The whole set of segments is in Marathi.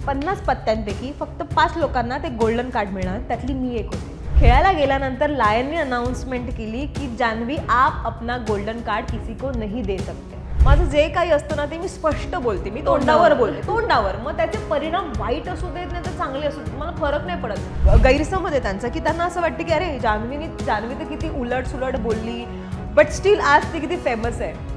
50 पत्त्यांपैकी फक्त 5 लोकांना ते गोल्डन कार्ड मिळणार, त्यातली मी एक होते. खेळायला गेल्यानंतर लायनने अनाउन्समेंट केली की जान्हवी आप अपना गोल्डन कार्ड किसी को नहीं दे सकते. माझं जे काही असतं ना ते मी स्पष्ट बोलते, मी तोंडावर बोलते, तोंडावर. मग त्याचे परिणाम वाईट असू देत नाही तर चांगले असू देत, मला फरक नाही पडत. गैरसमज आहे त्यांचा की त्यांना असं वाटतं की अरे जान्हवी तर किती उलट सुलट बोलली, बट स्टील आज ती किती फेमस आहे.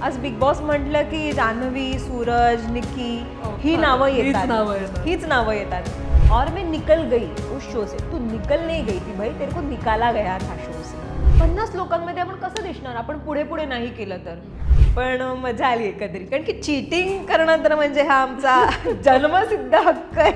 आज बिग बॉस म्हटलं की जान्हवी, सूरज, निकी ही नावं येतात, हीच नावं येतात. और मैं निकल गई उस शो से. तू निकल नहीं गई थी भाई, तेरे को निकाला गया था शो से. 50 लोकांमध्ये आपण कसं दिसणार, आपण पुढे पुढे नाही केलं तर. पण मजा आली एकंदरीत, कारण की चीटिंग करणं तर म्हणजे हा आमचा जन्मसिद्ध हक्क आहे.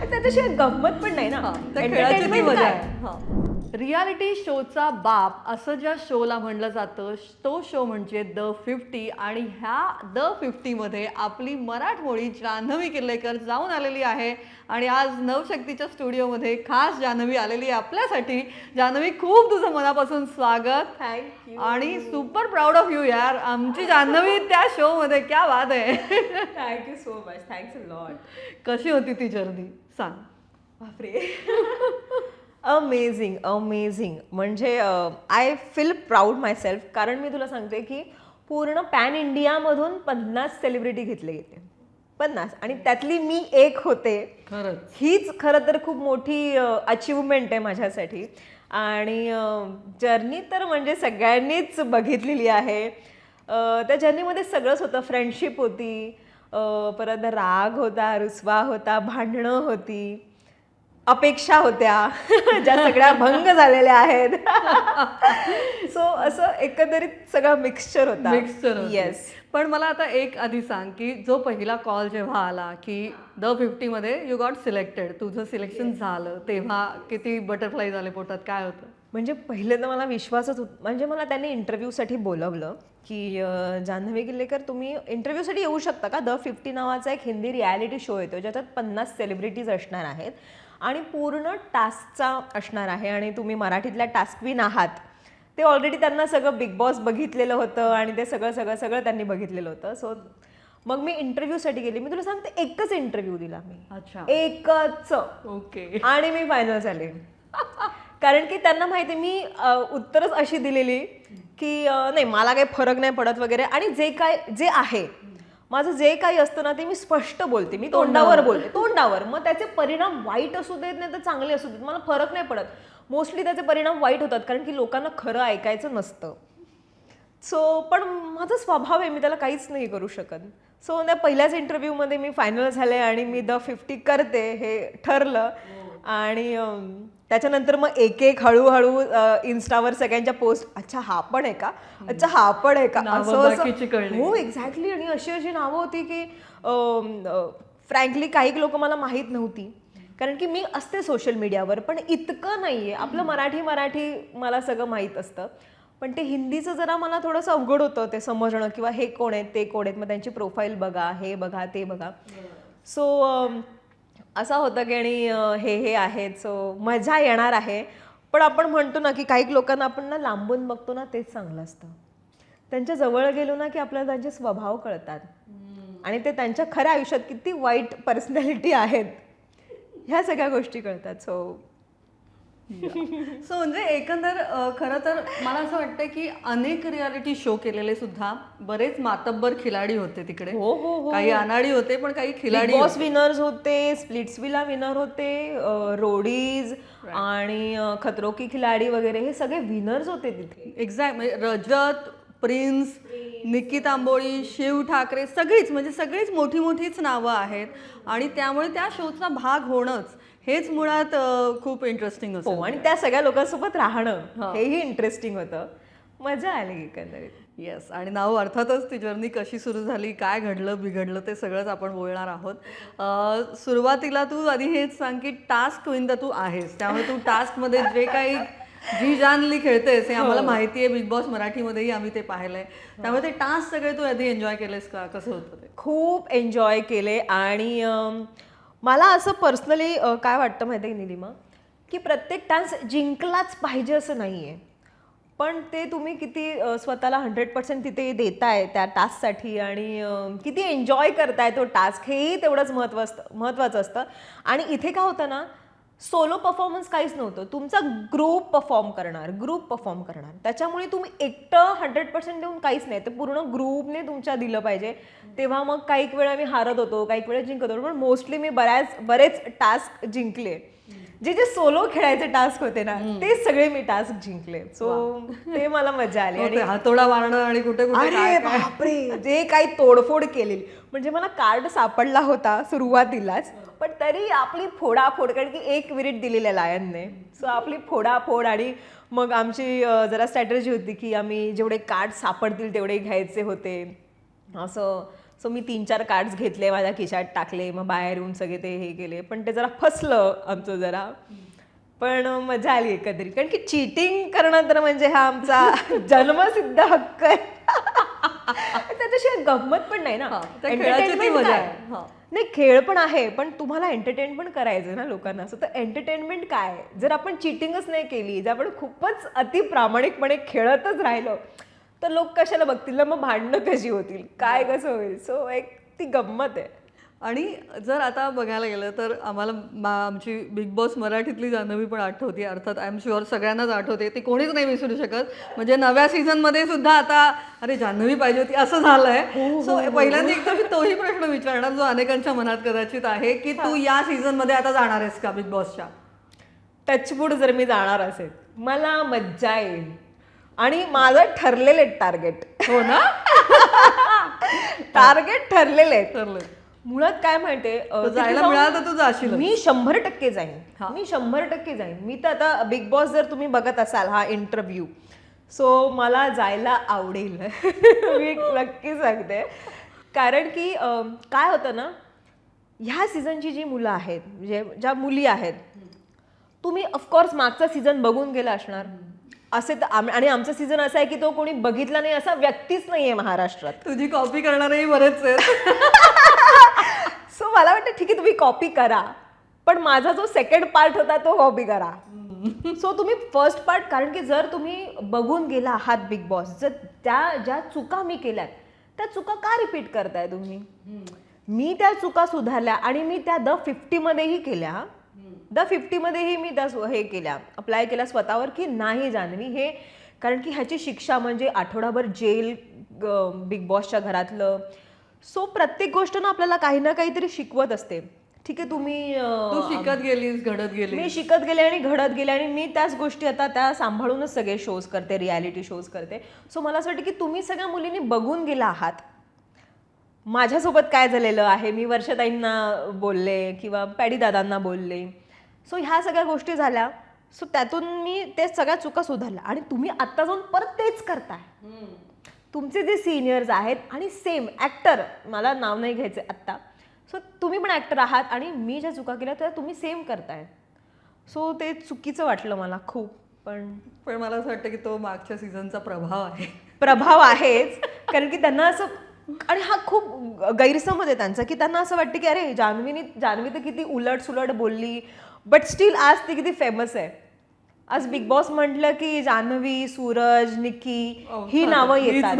त्याच्याशिवाय गंमत पण नाही ना, एंटरटेनमेंट मजा आहे. रियालिटी शोचा बाप असं ज्या शोला म्हणलं जातं तो शो म्हणजे द 50. आणि ह्या द 50मध्ये आपली मराठमोळी जान्हवी किल्लेकर जाऊन आलेली आहे. आणि आज नवशक्तीच्या स्टुडिओमध्ये खास जान्हवी आलेली आहे आपल्यासाठी. जान्हवी, खूप तुझं मनापासून स्वागत. थँक्यू. आणि सुपर प्राऊड ऑफ यू यार, आमची जान्हवी त्या शोमध्ये, क्या बात आहे. Thank you so much, thanks a lot. कशी होती ती जर्नी सांग. बापरे. Amazing amazing. म्हणजे I feel proud myself, कारण मी तुला सांगते की पूर्ण पॅन इंडियामधून 50 सेलिब्रिटी घेतले गेले, 50, आणि त्यातली मी एक होते. खरंच हीच खरं तर खूप मोठी अचिव्हमेंट आहे माझ्यासाठी. आणि जर्नी तर म्हणजे सगळ्यांनीच बघितलेली आहे. त्या जर्नीमध्ये सगळंच होतं. फ्रेंडशिप होती, परत राग होता, रुसवा होता, भांडणं होती, अपेक्षा होत्या ज्या सगळ्या भंग झालेल्या आहेत. सो असं एकंदरीत सगळं मिक्सचर होता. येस. पण मला आता एक आधी सांग की जो पहिला कॉल जेव्हा आला की द 50मध्ये यू गॉट सिलेक्टेड, तुझं सिलेक्शन झालं, तेव्हा किती बटरफ्लाय झाले पोटात, काय होतं? म्हणजे पहिले तर मला विश्वासच म्हणजे मला त्यांनी इंटरव्ह्यूसाठी बोलवलं की जान्हवी किल्लेकर तुम्ही इंटरव्ह्यूसाठी येऊ शकता का. द 50 नावाचा एक हिंदी रियालिटी शो येतो ज्याच्यात 50 सेलिब्रिटीज असणार आहेत आणि पूर्ण टास्कचा असणार आहे. आणि तुम्ही मराठीतल्या टास्क क्वीन आहात. ते ऑलरेडी त्यांना सगळं बिग बॉस बघितलेलं होतं आणि ते सगळं त्यांनी बघितलेलं होतं. सो मग मी इंटरव्ह्यूसाठी गेली. मी तुला सांगते एकच इंटरव्ह्यू दिला मी. अच्छा. एकच. ओके. आणि मी फायनल झाले. कारण की त्यांना माहिती मी उत्तरच अशी दिलेली की नाही मला काही फरक नाही पडत वगैरे. आणि जे आहे माझं जे काही असतं ना ते मी स्पष्ट बोलते, मी तोंडावर बोलते, तोंडावर. मग त्याचे परिणाम वाईट असू देत नाही तर चांगले असू देत, मला फरक नाही पडत. मोस्टली त्याचे परिणाम वाईट होतात कारण की लोकांना खरं ऐकायचं नसतं. सो पण माझा स्वभाव आहे, मी त्याला काहीच नाही करू शकत. सो त्या पहिल्याच इंटरव्ह्यूमध्ये मी फायनल झाले आणि मी द 50 करते हे ठरलं. आणि त्याच्यानंतर मग एक हळूहळू इन्स्टावर सगळ्यांच्या पोस्ट, अच्छा हा पण आहे का, अच्छा हा पण आहे का, असं. हो एक्झॅक्टली. आणि अशी नावं होती की फ्रँकली काही लोक मला माहीत नव्हती कारण की मी असते सोशल मीडियावर, पण इतकं नाही आहे. आपलं मराठी मला सगळं माहीत असतं, पण ते हिंदीचं जरा मला थोडंसं अवघड होतं ते समजणं, किंवा हे कोण आहेत ते कोण आहेत, मग त्यांची प्रोफाईल बघा, हे बघा ते बघा. सो असं होतं की आणि हे आहेत. सो मजा येणार आहे. पण आपण म्हणतो ना की काही लोकांना आपण ना लांबून बघतो ना तेच चांगलं असतं. त्यांच्या जवळ गेलो ना की आपल्याला त्यांचे स्वभाव कळतात आणि ते त्यांच्या खऱ्या आयुष्यात किती वाईट पर्सनॅलिटी आहेत ह्या सगळ्या गोष्टी कळतात. सो म्हणजे एकंदर खरं तर मला असं वाटतं की अनेक रियालिटी शो केलेले सुद्धा बरेच मातब्बर खिलाडी होते तिकडे. हो हो हो. काही अनाडी होते पण काही खिलाडी. बॉस विनर्स होते, स्प्लिट्सविला विनर होते, रोडीज आणि खतरो की खिलाडी वगैरे हे सगळे विनर्स होते तिथे. एक्झॅक्ट. म्हणजे रजत, प्रिन्स, निकी तांबोळी, शिव ठाकरे, सगळीच मोठीच नावं आहेत. आणि त्यामुळे त्या शोचा भाग होणंच हेच मुळात खूप इंटरेस्टिंग असतं. हो, आणि त्या सगळ्या लोकांसोबत राहणं हेही इंटरेस्टिंग होतं. मजा आली एकंदरीत. येस. आणि नाव अर्थातच ती जर्नी कशी सुरू झाली, काय घडलं बिघडलं ते सगळंच आपण बोलणार आहोत. सुरुवातीला तू आधी हेच सांग की टास्क क्वीन तर तू आहेस, त्यामुळे तू टास्कमध्ये जे काही जी जानली खेळतेस हे आम्हाला माहिती आहे. बिग बॉस मराठीमध्येही आम्ही ते पाहिलंय. त्यामुळे ते टास्क सगळे तू आधी एन्जॉय केलेस का, कसं होतं ते? खूप एन्जॉय केले. आणि मला असं पर्सनली काय वाटतं माहिती आहे की निलिमा, की प्रत्येक डान्स जिंकलाच पाहिजे असं नाही आहे. पण ते तुम्ही किती स्वतःला 100% तिथे देताय त्या टास्कसाठी आणि किती एन्जॉय करताय तो टास्क हेही तेवढंच महत्त्वाचं असतं. आणि इथे काय होतं ना, सोलो परफॉर्मन्स काहीच नव्हतं, तुमचा ग्रुप परफॉर्म करणार. त्याच्यामुळे तुम्ही एकटं 100% देऊन काहीच नाही, तर पूर्ण ग्रुपने तुमच्या दिलं पाहिजे. तेव्हा मग काही वेळा मी हारत होतो, काही वेळा जिंकत होतो, पण मोस्टली मी बरेच टास्क जिंकले. जे सोलो खेळायचे टास्क होते ना, ते सगळे मी टास्क जिंकले. सो ते मला मजा आली. आणि हातोडा मारणं आणि कुठे कुठे अरे बापरे, जे काही तोडफोड केलेली, म्हणजे मला कार्ड सापडला होता सुरुवातीलाच, पण तरी आपली फोडाफोड, कारण की 1 मिनिट दिलेल्या लायनने, सो आपली फोडाफोड. आणि मग आमची जरा स्ट्रॅटेजी होती की आम्ही जेवढे कार्ड सापडतील तेवढे घ्यायचे होते असं. सो मी 3-4 कार्ड्स घेतले, माझ्या खिशात टाकले, मग बाहेर येऊन सगळे ते हे केले, पण ते जरा फसलं आमचं जरा. पण मजा आली एकंदरीत, कारण की चीटिंग करणं तर म्हणजे हा आमचा जन्मसिद्ध हक्क आहे. त्याच्याशिवाय गंमत पण नाही ना. खेळाची मजा आहे. नाही, खेळ पण आहे, पण तुम्हाला एंटरटेन पण करायचं ना लोकांना. असं तर एंटरटेनमेंट काय, जर आपण चिटिंगच नाही केली, जर आपण खूपच अति प्रामाणिकपणे खेळतच राहिलो, तर लोक कशाला बघतील ना, मग भांडणं कशी होतील, काय कसं होईल. सो एक ती गंमत आहे. आणि जर आता बघायला गेलं तर आम्हाला आमची बिग बॉस मराठीतली जान्हवी पण आठवते, अर्थात आय एम शुअर सगळ्यांनाच आठवते, ती कोणीच नाही विसरू शकत. म्हणजे नव्या सीझनमध्ये सुद्धा आता अरे जान्हवी पाहिजे होती असं झालंय. सो पहिल्यांदा एकदा मी तोही प्रश्न विचारणार जो अनेकांच्या मनात कदाचित आहे, की तू या सीझनमध्ये आता जाणार आहेस का बिग बॉसच्या? टचवूड जर मी जाणार असेल, मला मज्जा येईल आणि माझं ठरलेले टार्गेट. हो ना? टार्गेट ठरलेले ठरलं. मुळात काय माहितीये, जायला मिळालं तर तू जाशील. मी 100% जाईन. मी 100% जाईन. मी तर आता बिग बॉस जर तुम्ही बघत असाल हा इंटरव्ह्यू, सो मला जायला आवडेल. मी नक्की सांगते. कारण की काय होतं ना, ह्या सीझनची जी मुलं आहेत, म्हणजे ज्या मुली आहेत, तुम्ही ऑफकोर्स मागचा सीझन बघून गेला असणार असे तर. आणि आमचा सीझन असा आहे की तो कोणी बघितला नाही असा व्यक्तीच नाहीये महाराष्ट्रात. तुझी कॉपी करणारेही बरेच आहेत. सो मला वाटतं ठीक आहे, तुम्ही कॉपी करा, पण माझा जो सेकंड पार्ट होता तो कॉपी करा. सो तुम्ही फर्स्ट पार्ट, कारण की जर तुम्ही बघून गेला आहात बिग बॉस, जर ज्या चुका मी केल्यात त्या चुका का रिपीट करताय तुम्ही? मी त्या चुका सुधारल्या आणि मी त्या द 50 मध्येही केल्या. द 50 मध्येही मी त्या हे केल्या, अप्लाय केल्या स्वतःवर की नाही जान्हवी हे, कारण की ह्याची शिक्षा म्हणजे आठवडाभर जेल बिग बॉसच्या घरातलं. सो प्रत्येक गोष्ट ना आपल्याला काही ना काहीतरी शिकवत असते. ठीक आहे, तुम्ही तू शिकत गेलीस, घडत गेली. मी शिकत गेले आणि घडत गेले आणि मी त्याच गोष्टी आता त्या सांभाळूनच सगळे शोज करते, रियालिटी शोज करते. सो मला असं वाटतं की तुम्ही सगळ्या मुलींनी बघून गेला आहात माझ्यासोबत काय झालेलं आहे. मी वर्षाताईंना बोलले किंवा पॅडी दादांना बोलले. सो ह्या सगळ्या गोष्टी झाल्या. सो त्यातून मी ते सगळ्या चुका सुधारल्या आणि तुम्ही आत्ता जाऊन परत तेच करताय. तुमचे जे सिनियर्स आहेत आणि सेम ॲक्टर, मला नाव नाही घ्यायचं आत्ता, सो तुम्ही पण ॲक्टर आहात आणि मी ज्या चुका केल्या त्या तुम्ही सेम करताय. सो ते चुकीचं वाटलं मला खूप. पण मला असं वाटतं की तो मागच्या सीझनचा प्रभाव आहे. प्रभाव आहेच, कारण की त्यांना असं, आणि हा खूप गैरसमज आहे त्यांचा, की त्यांना असं वाटतं की अरे जान्हवी तर किती उलट सुलट बोलली, बट स्टील आज ती किती फेमस आहे. आज बिग बॉस म्हटलं की जान्हवी, सूरज, निकी ही नावं येतात,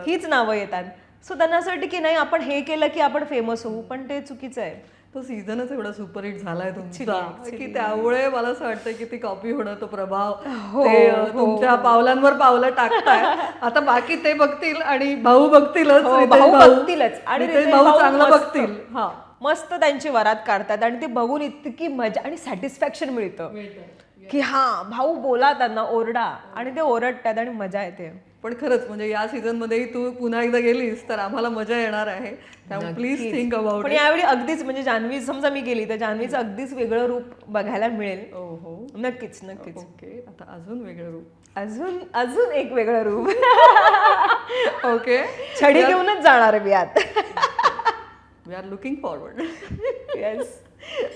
हीच नावं येतात. सो त्यांना असं वाटतं की नाही आपण हे केलं की आपण फेमस होऊ, पण ते चुकीचं आहे. तो सीझनच एवढा सुपरहिट झालाय तुमचा की त्यामुळे मला असं वाटतं की ती कॉपी होणं, तो प्रभाव ते तुमच्या पावलांवर पावलं टाकताय. आता बाकी ते बघतील आणि भाऊ बघतीलच, आणि भाऊ चांगलं बघतील. हा, मस्त त्यांची वरात काढतात आणि ते बघून इतकी मजा आणि सॅटिस्फॅक्शन मिळतं की हा भाऊ बोला, त्यांना ओरडा आणि ते ओरडतात आणि मजा येते. पण खरंच म्हणजे या सीझन मध्येही तू पुन्हा एकदा गेलीस तर आम्हाला मजा येणार आहे. त्यामुळे प्लीज थिंक अबाउट. पण यावेळी अगदीच म्हणजे जान्हवी, समजा मी गेली तर जान्हवीचं अगदीच वेगळं रूप बघायला मिळेल. हो, नक्कीच नक्कीच. ओके, आता अजून वेगळं रूप, अजून एक वेगळं रूप. ओके, छडी घेऊनच जाणार मी आत. We are looking forward. Yes.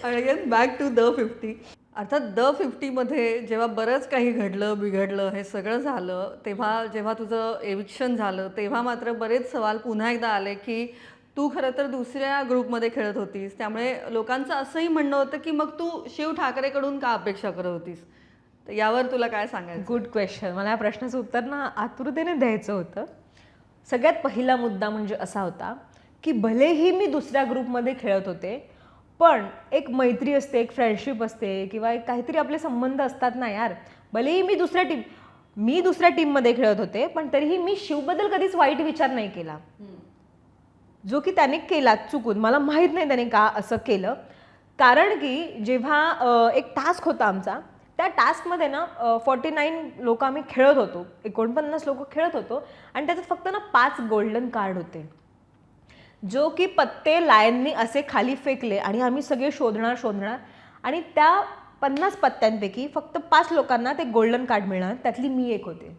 आणि अगेन बॅक टू द 50. अर्थात द 50 मध्ये जेव्हा बरंच काही घडलं बिघडलं हे सगळं झालं, तेव्हा जेव्हा तुझं एविक्शन झालं तेव्हा मात्र बरेच सवाल पुन्हा एकदा आले की तू खरं तर दुसऱ्या ग्रुपमध्ये खेळत होतीस, त्यामुळे लोकांचं असंही म्हणणं होतं की मग तू शिव ठाकरेकडून का अपेक्षा करत होतीस. तर यावर तुला काय सांगायचं? Good question. मला या प्रश्नाचं उत्तर ना आतुरतेने द्यायचं होतं. सगळ्यात पहिला मुद्दा म्हणजे असा होता की भलेही मी दुसऱ्या ग्रुपमध्ये खेळत होते, पण एक मैत्री असते, एक फ्रेंडशिप असते किंवा एक काहीतरी आपले संबंध असतात ना यार. भलेही मी दुसऱ्या टीममध्ये खेळत होते, पण तरीही मी शिवबद्दल कधीच वाईट विचार नाही केला, जो की त्याने केला चुकून. मला माहीत नाही त्याने का असं केलं. कारण की जेव्हा एक टास्क होता आमचा, त्या टास्कमध्ये ना 49 लोक आम्ही खेळत होतो, 49 लोक खेळत होतो आणि त्याच्यात फक्त ना 5 गोल्डन कार्ड होते, जो की पत्ते लायननी असे खाली फेकले आणि आम्ही सगळे शोधणार आणि त्या 50 पत्त्यांपैकी फक्त 5 लोकांना ते गोल्डन कार्ड मिळणार, त्यातली मी एक होते.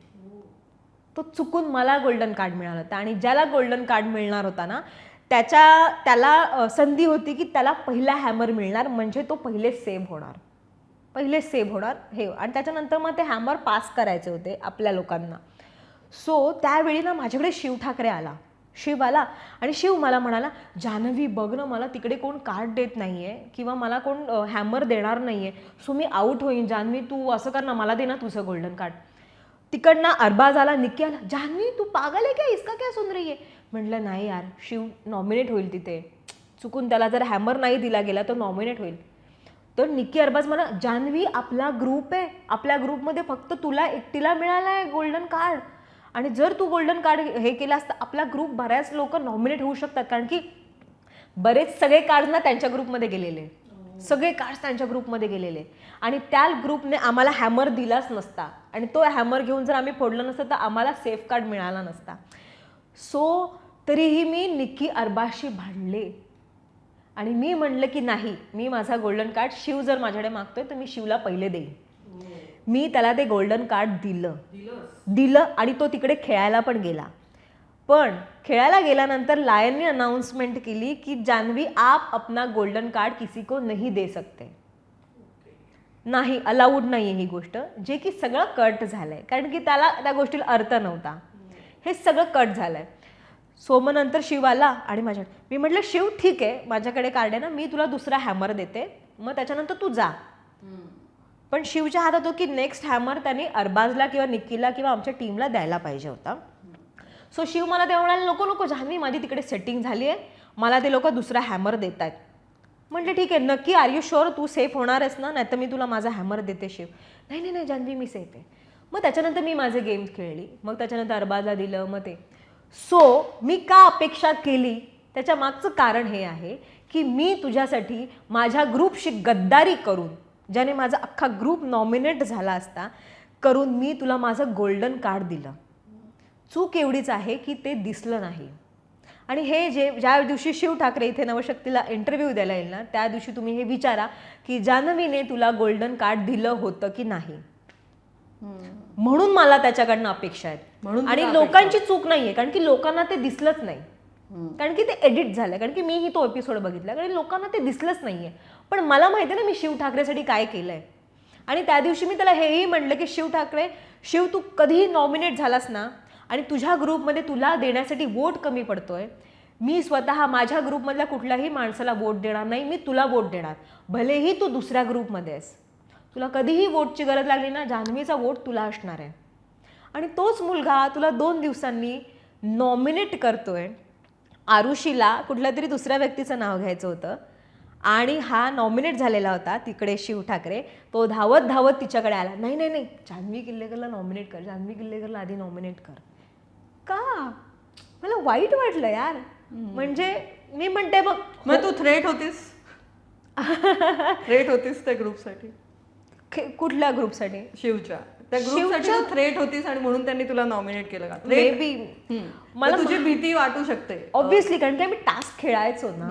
तो चुकून मला गोल्डन कार्ड मिळाला होता आणि ज्याला गोल्डन कार्ड मिळणार होता ना त्याला संधी होती की त्याला पहिला हॅमर मिळणार, म्हणजे तो पहिले सेव्ह होणार हे. आणि त्याच्यानंतर मग ते हॅमर पास करायचे होते आपल्या लोकांना. सो त्यावेळी ना माझ्याकडे शिव ठाकरे आला आणि शिव मला म्हणाला, जान्हवी बघ ना, मला तिकडे कोण कार्ड देत नाहीये किंवा मला कोण हॅमर देणार नाहीये, सो मी आऊट होईन. जान्हवी तू असं कर ना, मला दे ना तुझं गोल्डन कार्ड. तिकडनं अरबाज आला, निक्की आला, जान्हवी तू पागल आहे क्या, इसका क्या सुन रही है. म्हटलं नाही यार, शिव नॉमिनेट होईल तिथे, चुकून त्याला जर हॅमर नाही दिला गेला तर नॉमिनेट होईल. तर निक्की अरबाज मला, जान्हवी आपला ग्रुप आहे, आपल्या ग्रुपमध्ये फक्त तुला एकटीला मिळाला आहे गोल्डन कार्ड, आणि जर तू गोल्डन कार्ड हे केलास तर आपला ग्रुप बऱ्याच लोक नॉमिनेट होऊ शकतात, कारण की बरेच सगळे कार्ड ना त्यांच्या ग्रुपमध्ये गेलेले आणि त्या ग्रुपने आम्हाला हॅमर दिलाच नसता आणि तो हॅमर घेऊन जर आम्ही फोडलं नसतं तर आम्हाला सेफ कार्ड मिळाला नसता. सो तरीही मी निक्की अरबाजशी भांडले आणि मी म्हणलं की नाही, मी माझा गोल्डन कार्ड, शिव जर माझ्याकडे मागतोय तर मी शिवला पहिले देईन. मी त्याला ते गोल्डन कार्ड दिलं आणि तो तिकडे खेळायला पण गेला. पण खेळायला गेल्यानंतर लायनने अनाउन्समेंट केली की जान्हवी आप अपना गोल्डन कार्ड किसी को नहीं दे सकते, नाही, अलाउड नाही ही गोष्ट, जे की सगळं कट झालंय, कारण की त्याला त्या गोष्टीला अर्थ नव्हता. हे सगळं कट झालंय. सो मग नंतर शिव आला आणि मी म्हटलं, शिव ठीक आहे, माझ्याकडे कार्ड आहे ना, मी तुला दुसरा हॅमर देते, मग त्याच्यानंतर तू जा. पण शिवच्या हातात होतो की नेक्स्ट हॅमर त्याने अरबाजला किंवा निक्कीला किंवा आमच्या टीमला द्यायला पाहिजे होता. सो शिव मला तेव्हा म्हणाले, नको जान्हवी, माझी तिकडे सेटिंग झाली आहे, मला ते लोक दुसरा हॅमर देत आहेत. म्हटलं ठीक आहे, नक्की, आर यू शुअर तू सेफ होणार आहेस ना, नाही तर मी तुला माझा हॅमर देते. शिव, नाही जान्हवी मी सेफ आहे. मग त्याच्यानंतर मी माझे गेम्स खेळली, मग त्याच्यानंतर अरबाजला दिलं, मग ते. सो मी का अपेक्षा केली त्याच्या मागचं कारण हे आहे की मी तुझ्यासाठी माझ्या ग्रुपशी गद्दारी करून, ज्याने माझा अख्खा ग्रुप नॉमिनेट झाला असता, करून मी तुला माझं गोल्डन कार्ड दिलं. चूक एवढीच आहे की ते दिसलं नाही. आणि हे ज्या दिवशी शिव ठाकरे इथे नवशक्तीला इंटरव्ह्यू द्यायला येईल ना, त्या दिवशी तुम्ही हे विचारा की जान्हवीने तुला गोल्डन कार्ड दिलं होतं की नाही. म्हणून मला त्याच्याकडनं अपेक्षा आहेत. आणि लोकांची चूक नाहीये, कारण की लोकांना ते दिसलंच नाही, कारण की ते एडिट झालं, कारण की मीही तो एपिसोड बघितला, कारण लोकांना ते दिसलंच नाहीये. पण मला माहिती आहे ना मी शिव ठाकरेसाठी काय केलंय. आणि त्या दिवशी मी त्याला हेही म्हटलं की शिव ठाकरे, शिव तू कधीही नॉमिनेट झालास ना आणि तुझ्या ग्रुपमध्ये तुला देण्यासाठी वोट कमी पडतोय, मी स्वतः माझ्या ग्रुपमधल्या कुठल्याही माणसाला वोट देणार नाही, मी तुला वोट देणार, भलेही तू दुसऱ्या ग्रुपमध्ये आहेस. तुला कधीही वोटची गरज लागली ना, जान्हवीचा वोट तुला असणार आहे. आणि तोच मुलगा तुला 2 दिवसांनी नॉमिनेट करतोय. आरुषीला कुठल्या तरी दुसऱ्या व्यक्तीचं नाव घ्यायचं होतं आणि हा नॉमिनेट झालेला होता तिकडे शिव ठाकरे. तो धावत तिच्याकडे आला, नाही जान्हवी किल्लेकरला नॉमिनेट कर, जान्हवी किल्लेकरला आधी नॉमिनेट कर. का? मला वाईट वाटलं यार. म्हणजे मी म्हणते बघ, मग तू थ्रेट होतीस त्या ग्रुपसाठी. कुठल्या ग्रुपसाठी? शिवच्या त्या ग्रुपसाठी तू थ्रेट होतीस आणि म्हणून त्यांनी तुला नॉमिनेट केलं का? मे बी मला तुझी भीती वाटू शकते ऑब्व्हियसली, कारण की आम्ही टास्क खेळायचो ना,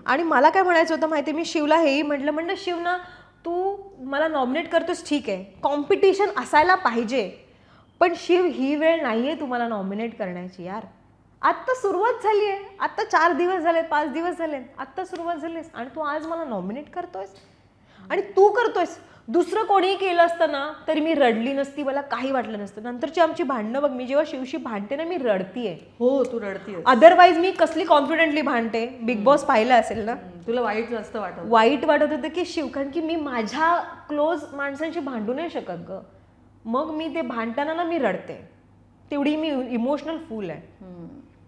आणि मला काय म्हणायचं होतं माहिती, मी शिवला हेही म्हटलं शिव ना, तू मला नॉमिनेट करतोस ठीक आहे, कॉम्पिटिशन असायला पाहिजे, पण शिव ही वेळ नाहीये तुम्हाला नॉमिनेट करण्याची यार. आत्ता सुरुवात झाली आहे, आत्ता 4 दिवस झाले, 5 दिवस झाले, आत्ता सुरुवात झालीस आणि तू आज मला नॉमिनेट करतोयस. आणि तू करतोयस, दुसरं कोणीही केलं असतं ना तरी मी रडली नसती, मला काही वाटलं नसतं. नंतरची आमची भांडणं बघ, मी जेव्हा शिवशी भांडते ना मी रडतीये. हो तू रडतीये. अदरवाईज मी कसली कॉन्फिडेंटली भांडते. बिग बॉस पाहिलं असेल ना, तुला वाईट जास्त वाटत. वाईट वाटत होतं की शिव, कारण की मी माझ्या क्लोज माणसांशी भांडू नाही शकत ग. मग मी ते भांडताना ना मी रडते, तेवढी मी इमोशनल फूल आहे.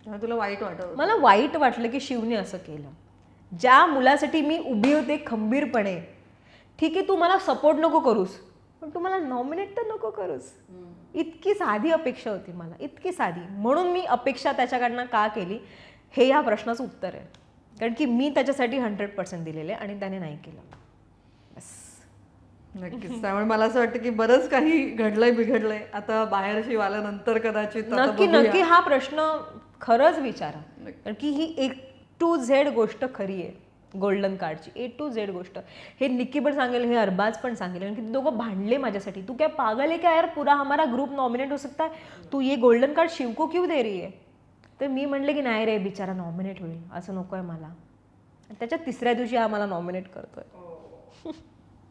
तेव्हा तुला वाईट वाटत. मला वाईट वाटलं की शिवने असं केलं. ज्या मुलासाठी मी उभी होते खंबीरपणे, ठीक आहे तू मला सपोर्ट नको करूस, पण तू मला नॉमिनेट तर नको करूस. इतकी साधी अपेक्षा होती मला, इतकी साधी. म्हणून मी अपेक्षा त्याच्याकडनं का केली हे या प्रश्नाचं उत्तर आहे. कारण की मी त्याच्यासाठी 100% दिलेले आणि त्याने नाही केलं. बस. नक्कीच. त्यामुळे मला असं वाटतं की बरंच काही घडलंय बिघडलंय. आता बाहेर शिव आल्यानंतर कदाचित आता नक्की बघूया. नक्की हा प्रश्न खरंच विचारा, कारण की ही A to Z गोष्ट खरी आहे गोल्डन कार्डची. A to Z गोष्ट. हे निक्की पण सांगेल, हे अरबाज पण सांगेल, कारण की ते दोघं भांडले माझ्यासाठी. तू क्या पागल है क्या यार, पूरा हमारा ग्रुप नॉमिनेट हो सकता है, तू ये गोल्डन कार्ड शिव को क्यों दे रही है. तर मी म्हणले की नाही रे, बिचारा नॉमिनेट होईल, असं नको आहे मला. त्याच्या तिसऱ्या दिवशी हा मला नॉमिनेट करतोय.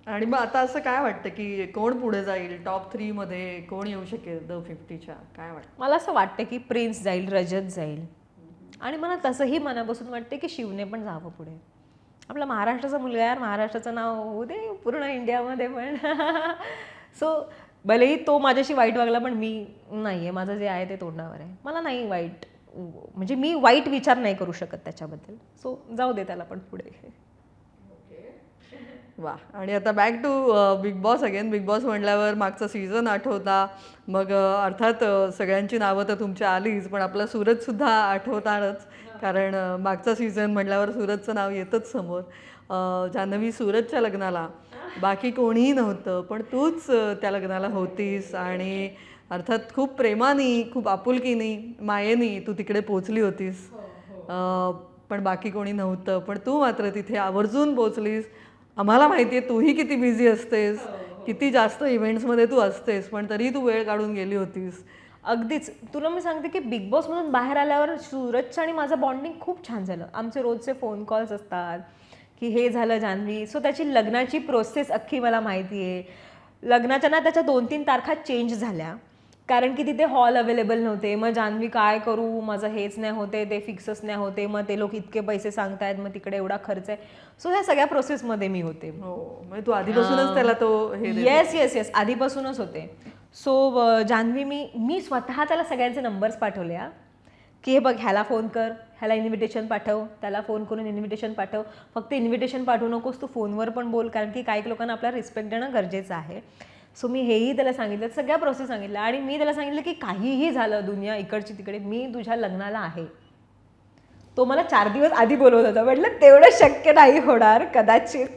आणि मग आता असं काय वाटतं की कोण पुढे जाईल टॉप 3 मध्ये, कोण येऊ शकेल द 50च्या, काय वाटतं? मला असं वाटतं की प्रिन्स जाईल, रजत जाईल, आणि मला तसंही मनापासून वाटते की शिवने पण जावं पुढे. आपला महाराष्ट्राचा मुलगा यार, महाराष्ट्राचं नाव होऊ दे पूर्ण इंडियामध्ये पण. सो भलेही तो माझ्याशी वाईट वागला, पण मी नाही आहे, माझं जे आहे ते तोंडावर आहे. मला नाही वाईट, म्हणजे मी वाईट विचार नाही करू शकत त्याच्याबद्दल. सो जाऊ दे त्याला पण पुढे. वा. आणि आता back to Bigg Boss again. Bigg Boss म्हटल्यावर मागचा सीझन आठवता, मग अर्थात सगळ्यांची नावं तर तुमच्या आलीच, पण आपला सूरजसुद्धा आठवताच, कारण मागचा सीझन म्हटल्यावर सूरजचं नाव येतच समोर. जान्हवी सूरजच्या लग्नाला बाकी कोणीही नव्हतं, पण तूच त्या लग्नाला होतीस आणि अर्थात खूप प्रेमाने, खूप आपुलकीने, मायेने तू तिकडे पोचली होतीस. पण बाकी कोणी नव्हतं, पण तू मात्र तिथे आवर्जून पोचलीस. आम्हाला माहिती आहे तूही किती बिझी असतेस, किती जास्त इव्हेंट्समध्ये तू असतेस, पण तरी तू वेळ काढून गेली होतीस. अगदीच. तुला मी सांगते की बिग बॉसमधून बाहेर आल्यावर सूरजचं आणि माझं बॉन्डिंग खूप छान झालं. आमचे रोजचे फोन कॉल्स असतात की हे झालं जान्हवी. सो त्याची लग्नाची प्रोसेस अख्खी मला माहिती आहे. लग्नाच्या ना त्याच्या 2-3 तारखा चेंज झाल्या, कारण की तिथे हॉल अवेलेबल नव्हते. मग जान्हवी काय करू, माझं हेच नाही होते, ते फिक्सच नाही होते, मग ते लोक इतके पैसे सांगतायत, मग तिकडे एवढा खर्च आहे. सो ह्या सगळ्या प्रोसेसमध्ये मी होते. हो, म्हणजे तू आधीपासूनच त्याला तो हे येस येस येस आधीपासूनच होते. सो जान्हवी मी स्वतः त्याला सगळ्यांचे नंबर्स पाठवले की हे बघ, ह्याला फोन कर, ह्याला इन्व्हिटेशन पाठव, त्याला फोन करून इन्व्हिटेशन पाठव. फक्त इन्व्हिटेशन पाठवू नकोस, तू फोनवर पण बोल, कारण की काही लोकांना आपला रिस्पेक्ट देणं गरजेचं आहे. सो मी हेही त्याला सांगितलं, सगळ्या प्रोसेस सांगितलं, आणि मी त्याला सांगितलं की काहीही झालं दुनिया इकडची तिकडे, मी तुझ्या लग्नाला आहे. तो मला 4 दिवस आधी बोलवत होता. म्हटलं तेवढं शक्य नाही होणार कदाचित,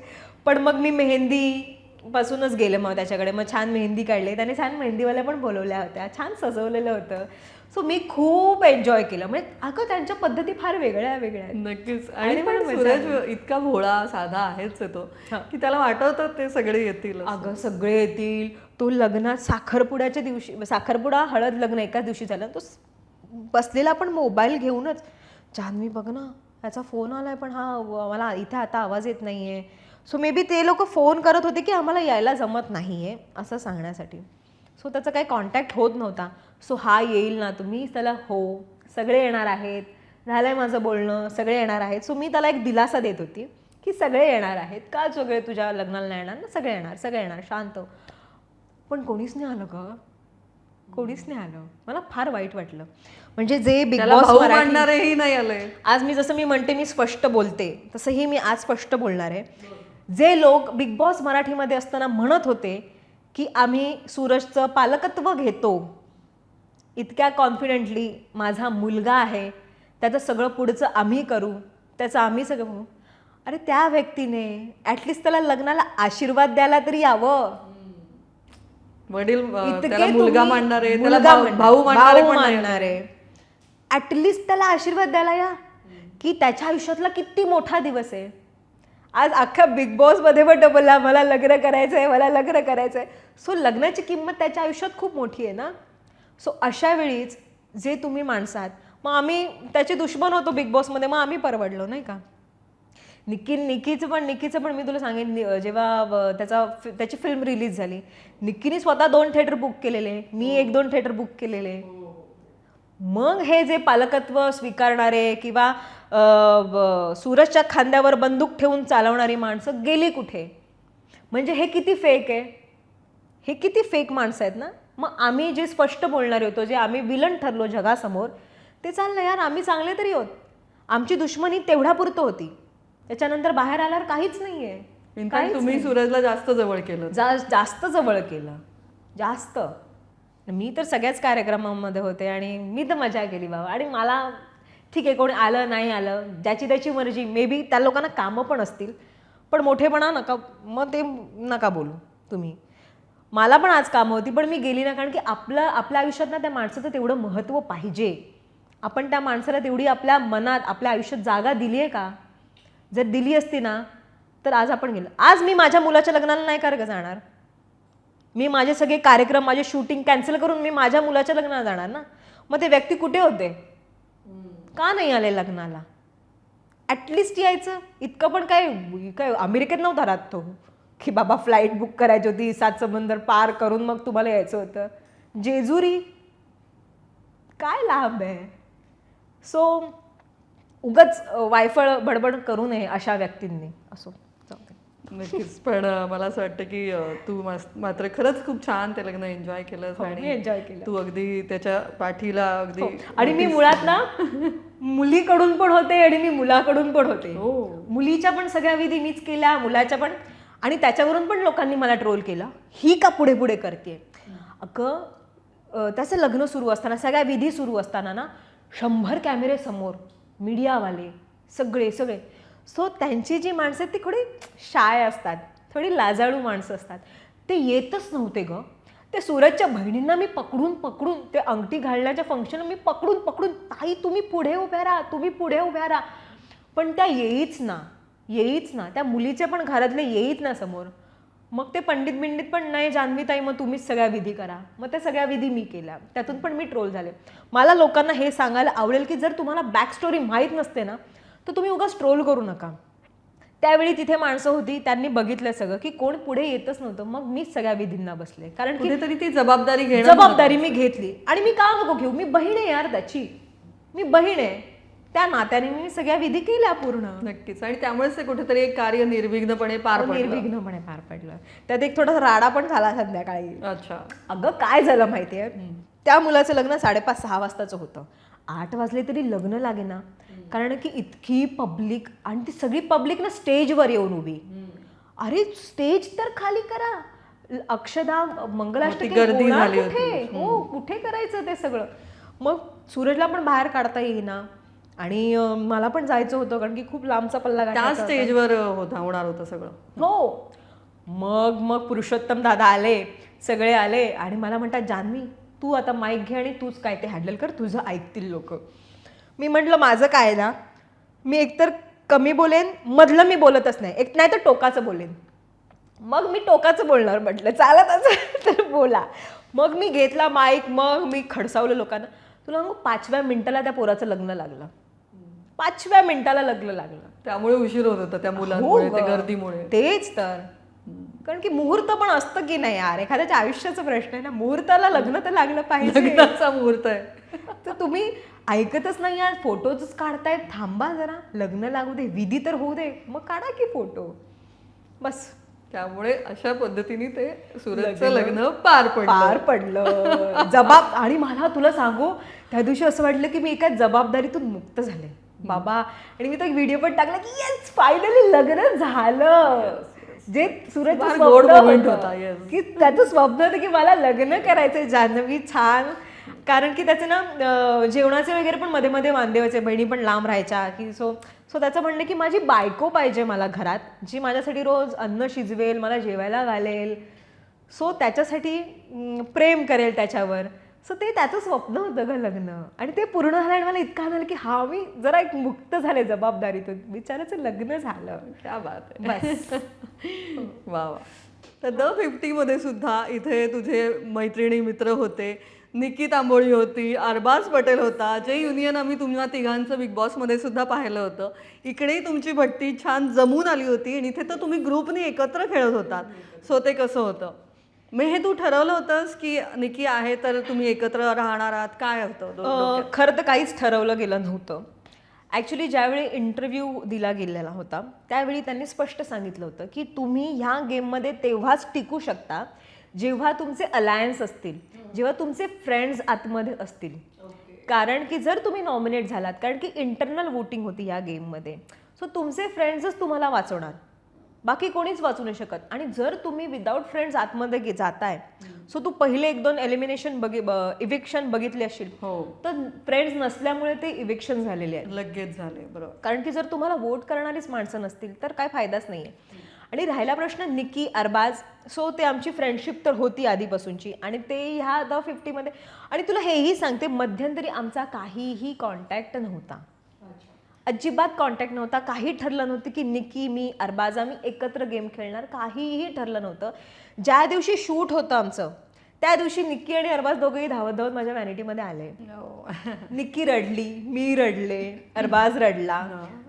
पण मग मी मेहंदीपासूनच गेले मग त्याच्याकडे. मग छान मेहंदी काढले त्याने, छान मेहंदीवाल्या पण बोलवल्या होत्या, छान सजवलेलं होतं. सो मी खूप एन्जॉय केलं. म्हणजे अगं त्यांच्या पद्धती फार वेगळ्या वेगळ्या आहेत. नक्कीच. आणि पण सूरज इतका भोळा साधा आहेच आहे तो, की त्याला वाटवतं ते सगळे येतील. अगं सगळे येतील. तो लग्नात साखरपुड्याच्या दिवशी, साखरपुडा हळद लग्न एकाच दिवशी झालं, तो बसलेला पण मोबाईल घेऊनच, जान्हवी बघ ना याचा फोन आलाय, पण हा मला इथे आता आवाज येत नाहीये. सो मे बी ते लोक फोन करत होते की आम्हाला यायला जमत नाहीये असं सांगण्यासाठी. सो त्याचा काही कॉन्टॅक्ट होत नव्हता. सो हा येईल ना, तुम्ही त्याला हो सगळे येणार आहेत, झालंय माझं बोलणं, सगळे येणार आहेत. सो मी त्याला एक दिलासा देत होती की सगळे येणार आहेत, का सगळे तुझ्या लग्नाला नाही येणार ना, सगळे येणार, सगळे येणार, शांत. पण कोणीच नाही आलं ग, कोणीच नाही आलं. मला फार वाईट वाटलं. म्हणजे जे बिग बॉस मांडणारेही नाही आले. आज मी जसं मी म्हणते मी स्पष्ट बोलते, तसंही मी आज स्पष्ट बोलणार आहे. जे लोक बिग बॉस मराठीमध्ये असताना म्हणत होते की आम्ही सूरजचं पालकत्व घेतो इतक्या कॉन्फिडेंटली, माझा मुलगा आहे, त्याचं सगळं पुढचं आम्ही करू, त्याचं आम्ही सगळं म्हणू, अरे त्या व्यक्तीने ॲटलिस्ट त्याला लग्नाला आशीर्वाद द्यायला तरी यावं. वडील त्याला मुलगा मानणारे, त्याला भाऊ मानणारे, ॲटलिस्ट त्याला आशीर्वाद द्यायला या, की त्याच्या आयुष्यातला किती मोठा दिवस आहे. आज अख्ख्या बिग बॉसमध्ये पण बोलला मला लग्न करायचं आहे, मला लग्न करायचं आहे. सो लग्नाची किंमत त्याच्या आयुष्यात खूप मोठी आहे ना. सो अशा वेळीच जे तुम्ही माणसात, मग आम्ही त्याचे दुश्मन होतो बिग बॉसमध्ये, मग आम्ही परवडलो नाही का. निक्कीचं पण मी तुला सांगेन जेव्हा त्याची फिल्म रिलीज झाली, निक्कीने स्वतः 2 थिएटर बुक केलेले, मी 1-2 थिएटर बुक केलेले. मग हे जे पालकत्व स्वीकारणारे किंवा सूरजच्या खांद्यावर बंदूक ठेवून चालवणारी माणसं गेली कुठे? म्हणजे हे किती फेक आहे, हे किती फेक माणसं आहेत ना. मग आम्ही जे स्पष्ट बोलणारे होतो, जे आम्ही विलन ठरलो जगासमोर, ते चाललं यार आम्ही चांगले तरी होत. आमची दुश्मनी तेवढ्यापुरतं होती, त्याच्यानंतर बाहेर आल्यावर काहीच नाहीये. इनफॅक्ट तुम्ही सूरजला जास्त जवळ केलं. जास्त जवळ केलं, जास्त. मी तर सगळ्याच कार्यक्रमांमध्ये होते आणि मी तर मजा केली बाबा. आणि मला ठीक आहे, कोणी आलं नाही आलं ज्याची त्याची मर्जी, मे बी त्या लोकांना कामं पण असतील, पण मोठेपणा नका, मग ते नका बोलू तुम्ही. मला पण आज कामं होती पण मी गेली ना, कारण की आपल्या आयुष्यात ना त्या माणसाचं तेवढं महत्त्व पाहिजे. आपण त्या माणसाला तेवढी आपल्या मनात आपल्या आयुष्यात जागा दिली आहे का? जर दिली असती ना तर आज आपण गेलो. आज मी माझ्या मुलाच्या लग्नाला नाही का जाणार? मी माझे सगळे कार्यक्रम, माझे शूटिंग कॅन्सल करून मी माझ्या मुलाच्या लग्नाला जाणार ना. मग ते व्यक्ती कुठे होते? का नाही आले लग्नाला? ॲटलिस्ट यायचं. इतकं पण काय अमेरिकेत नव्हता राहत तो की बाबा फ्लाईट बुक करायची होती, 7 समंदर पार करून मग तुम्हाला यायचं होतं. जेजुरी काय लांब आहे. सो उगाच वायफळ बडबड करू नये अशा व्यक्तींनी. असो, नक्कीच. पण मला असं वाटतं की तू मात्र खरंच खूप छान ते लग्न एन्जॉय केलंस. आणि एन्जॉय केलं. तू अगदी त्याच्या पाठीला अगदी. आणि मी मुळात ना मुलीकडून पण होते आणि मी मुलाकडून पण होते. मुलीच्या पण सगळ्या विधी मीच केल्या, मुलाच्या पण. आणि त्याच्यावरून पण लोकांनी मला ट्रोल केलं, ही का पुढे पुढे करते. अगं त्याचं लग्न सुरू असताना, सगळ्या विधी सुरू असताना ना 100 कॅमेरे समोर, मीडियावाले सगळे. सो त्यांची जी माणसं आहेत ती थोडी शाय असतात, थोडी लाजाळू माणसं असतात. ते येतच नव्हते गं. ते सूरजच्या बहिणींना मी पकडून ते अंगठी घालण्याच्या फंक्शन मी पकडून ताई तुम्ही पुढे उभ्या राहा. पण त्या येईच ना. त्या मुलीचे पण घरातले येईच ना समोर. मग ते पंडित पण नाही, जान्हवीताई मग तुम्हीच सगळ्या विधी करा. मग त्या सगळ्या विधी मी केल्या, त्यातून पण मी ट्रोल झाले. मला लोकांना हे सांगायला आवडेल की जर तुम्हाला बॅक स्टोरी माहीत नसते ना तर तुम्ही उगाच ट्रोल करू नका. त्यावेळी तिथे माणसं होती, त्यांनी बघितलं सगळं की कोण पुढे येतच नव्हतं. मग मीच सगळ्या विधींना बसले, कारण कुठेतरी ती जबाबदारी मी घेतली. आणि मी का नको घेऊ? मी बहीण आहे यार त्याची, मी बहीण आहे. त्या नात्याने मी सगळ्या विधी केल्या पूर्ण. नक्कीच. आणि त्यामुळेच ते कुठेतरी एक कार्य निर्विघ्नपणे पार पडलं. त्यात एक थोडासा राडा पण झाला संध्याकाळी. अच्छा. अगं काय झालं माहितीये, त्या मुलाचं लग्न 5:30-6 वाजताचं होतं. 8 वाजले तरी लग्न लागे ना, कारण की इतकी पब्लिक. आणि ती सगळी पब्लिक ना स्टेजवर येऊन उभी. अरे स्टेज तर खाली करा. अक्षदा मंगलाष्टकी गर्दी झाली होती. कुठे करायचं ते सगळं. मग सूरजला पण बाहेर काढता येईना आणि मला पण जायचं होतं, कारण की खूप लांबचा पल्ला त्या स्टेजवर होणार होतं सगळं. हो. मग पुरुषोत्तम दादा आले, सगळे आले आणि मला म्हणतात, जान्हवी तू आता माईक घे आणि तूच काय ते हँडल कर, तुझं ऐकतील लोक. मी म्हटलं माझं काय ना, मी एकतर कमी बोलेन, मधलं मी बोलतच नाही, नाही तर टोकाचं बोलेन. मग मी टोकाचं बोलणार म्हटलं, चालत असेल तर बोला. मग मी घेतला माईक, मग मी खडसावलं लोकांना. तुला सांगू 5व्या मिनिटाला त्या पोराचं लग्न लागलं. 5व्या मिनिटाला लग्न लागलं. त्यामुळे उशीर होत होता त्या मुलांमुळे, त्या गर्दीमुळे. तेच तर. कारण की मुहूर्त पण असतं की नाही यार, एखाद्याच्या आयुष्याचा प्रश्न आहे ना. मुहूर्ताला लग्न तर लागलं पाहिजे. लग्नाचा मुहूर्त आहे तर तुम्ही ऐकतच नाही यार, फोटोच काढतायत. थांबा जरा, लग्न लागू दे, विधी तर होऊ दे, मग काढा की फोटो. बस. त्यामुळे अशा पद्धतीने ते सूरजचं लग्न पार पडलं. आणि मला तुला सांगू, त्या दिवशी असं वाटलं की मी एका जबाबदारीतून मुक्त झाले बाबा. आणि मी तो एक व्हिडिओ पण टाकला की येस फायनली लग्न झालं. जे सूरजचं स्वप्न होता की त्याचं स्वप्न होतं की मला लग्न करायचंय जान्हवी छान. कारण की त्याचे ना जेवणाचे वगैरे पण मध्ये मध्ये वांदे व्हायचे, बहिणी पण लांब राहायच्या की सो त्याचं म्हणणं की माझी बायको पाहिजे मला घरात, जी माझ्यासाठी रोज अन्न शिजवेल, मला जेवायला घालेल, सो त्याच्यासाठी प्रेम करेल त्याच्यावर. सो ते त्याचं स्वप्न होतं ग लग्न. आणि ते पूर्ण झालं आणि मला इतकं आलं की हा मी जरा एक मुक्त झाले जबाबदारीतून. बिचाराचं लग्न झालं. क्या बात आहे. बस. वा. तर The 50 मध्ये सुद्धा इथे तुझे मैत्रिणी मित्र होते. निकी तांबोळी होती, अरबाज पटेल होता, जे युनियन आम्ही तुम्हा तिघांचं बिग बॉसमध्ये सुद्धा पाहिलं होतं. इकडेही तुमची भट्टी छान जमून आली होती आणि इथे तर तुम्ही ग्रुपने एकत्र खेळत होतात. सो ते कसं होतं? मग हे तू ठरवलं होतंस की निकी आहे तर तुम्ही एकत्र राहणार आहात? काय होतं डोक्यात? खरं तर काहीच ठरवलं गेलं नव्हतं. ॲक्च्युली ज्यावेळी इंटरव्ह्यू दिला गेलेला होता त्यावेळी त्यांनी स्पष्ट सांगितलं होतं की तुम्ही ह्या गेममध्ये तेव्हाच टिकू शकता जेव्हा तुमचे अलायन्स असतील, जेव्हा तुमचे फ्रेंड्स आतमध्ये असतील. कारण की जर तुम्ही नॉमिनेट झालात, कारण की इंटरनल वोटिंग होती या गेममध्ये, सो तुमचे फ्रेंड्सच तुम्हाला वाचवणार, बाकी कोणीच वाचू नाही शकत. आणि जर तुम्ही विदाऊट फ्रेंड्स आतमध्ये जाताय, सो तू पहिले 1-2 एलिमिनेशन इव्हिक्शन बघितले असतील, हो, तर फ्रेंड्स नसल्यामुळे ते इव्हिक्शन झालेले आहेत. लगेच झाले. बरोबर. कारण की जर तुम्हाला वोट करणारीच माणसं नसतील तर काय फायदाच नाहीये. आणि राहिला प्रश्न निकी अरबाज, सो ते आमची फ्रेंडशिप तर होती आधीपासूनची आणि ते ह्या द 50 मध्ये. आणि तुला हेही सांगते, मध्यंतरी आमचा काहीही कॉन्टॅक्ट नव्हता, अजिबात कॉन्टॅक्ट नव्हता. काही ठरलं नव्हतं की निकी, मी, अरबाज आम्ही एकत्र गेम खेळणार, काहीही ठरलं नव्हतं. ज्या दिवशी शूट होतं आमचं त्या दिवशी निक्की आणि अरबाज दोघेही धावत धावत माझ्या व्हॅनिटीमध्ये आले. निक्की रडली, मी रडले, अरबाज रडला.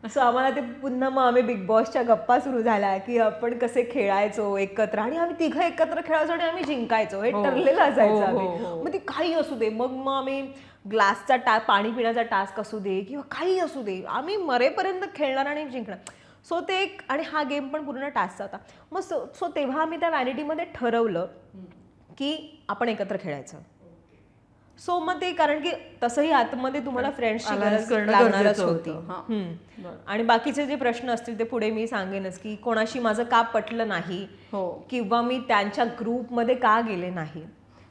सो आम्हाला ते पुन्हा मग आम्ही बिग बॉसच्या गप्पा सुरू झाल्या की आपण कसे खेळायचो एकत्र आणि आम्ही तिघं एकत्र खेळायचो आणि आम्ही जिंकायचो, हे ठरलेलं असायचं आम्ही. मग ती काही असू दे, मग आम्ही ग्लासचा पाणी पिण्याचा टास्क असू दे किंवा काही असू दे, आम्ही मरेपर्यंत खेळणार आणि जिंकणार. सो ते एक, आणि हा गेम पण पूर्ण टास्कचा होता. मग सो तेव्हा आम्ही त्या व्हॅनिटीमध्ये ठरवलं की आपण एकत्र खेळायचं. सो मग ते, कारण की तसंही आतमध्ये तुम्हाला फ्रेंड्सची गरज लागणारच होती. आणि बाकीचे जे प्रश्न असतील ते पुढे मी सांगेनच की कोणाशी माझं का पटलं नाही किंवा मी त्यांच्या ग्रुपमध्ये का गेले नाही.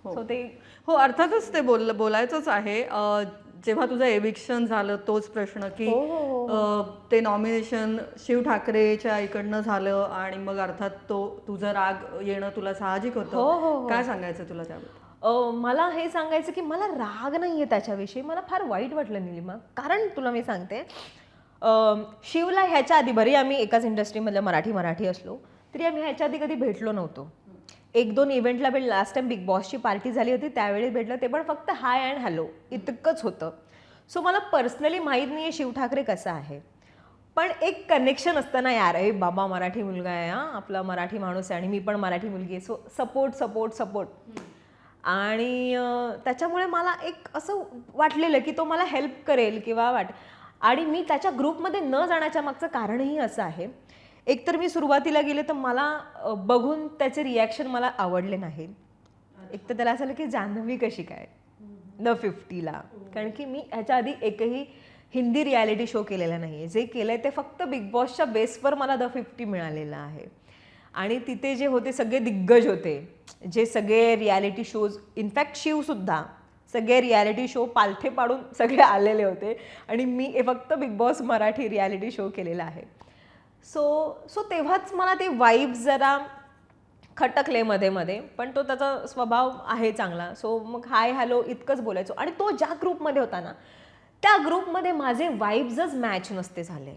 सो ते हो, अर्थातच ते बोलायचंच आहे. जेव्हा तुझं एविक्शन झालं तोच प्रश्न की ते नॉमिनेशन शिव ठाकरेच्या इकडनं झालं आणि मग अर्थात तो तुझं राग येणं तुला साहजिक होतं. काय सांगायचं तुला त्याबद्दल? मला हे सांगायचं की मला राग नाहीये त्याच्याविषयी, मला फार वाईट वाटलं निलिमा. कारण तुला मी सांगते, शिवला ह्याच्या आधी, बरी आम्ही एकाच इंडस्ट्रीमधल्या मराठी असलो तरी आम्ही ह्याच्या आधी कधी भेटलो नव्हतो. 1-2 इव्हेंटला भेट, लास्ट टाइम बिग बॉसची पार्टी झाली होती त्यावेळी भेटलं, ते पण फक्त हाय अँड हॅलो इतकंच होतं. सो मला पर्सनली माहीत नाही आहे शिव ठाकरे कसा आहे, पण एक कनेक्शन असतं ना यार, हे बाबा मराठी मुलगा आहे, आपला मराठी माणूस आहे आणि मी पण मराठी मुलगी आहे, सो सपोर्ट. आणि त्याच्यामुळे मला एक असं वाटलेलं की तो मला हेल्प करेल किंवा आणि मी त्याच्या ग्रुपमध्ये न जाण्याच्या मागचं कारणही असं आहे. एकतर मी सुरुवातीला गेले तर मला बघून त्याचे रिॲक्शन मला आवडले नाही. एक तर त्याला असं की जान्हवी कशी काय द 50ला, कारण की मी ह्याच्या आधी एकही हिंदी रियालिटी शो केलेला नाही आहे. जे केलं आहे ते फक्त बिग बॉसच्या बेसवर मला द 50 मिळालेलं आहे. आणि तिथे जे होते सगळे दिग्गज होते, जे सगळे रियालिटी शोज, इनफॅक्ट शिवसुद्धा सगळे रियालिटी शो पालथे पाडून सगळे आलेले होते आणि मी फक्त big boss Marathi reality show केलेला आहे. सो तेव्हाच मला ते वाईब्स जरा खटकले मध्ये, पण तो त्याचा स्वभाव आहे चांगला. सो मग हाय हॅलो इतकंच बोलायचो. आणि तो ज्या ग्रुपमध्ये होता ना, त्या ग्रुपमध्ये माझे वाईब्सच मॅच नसते झाले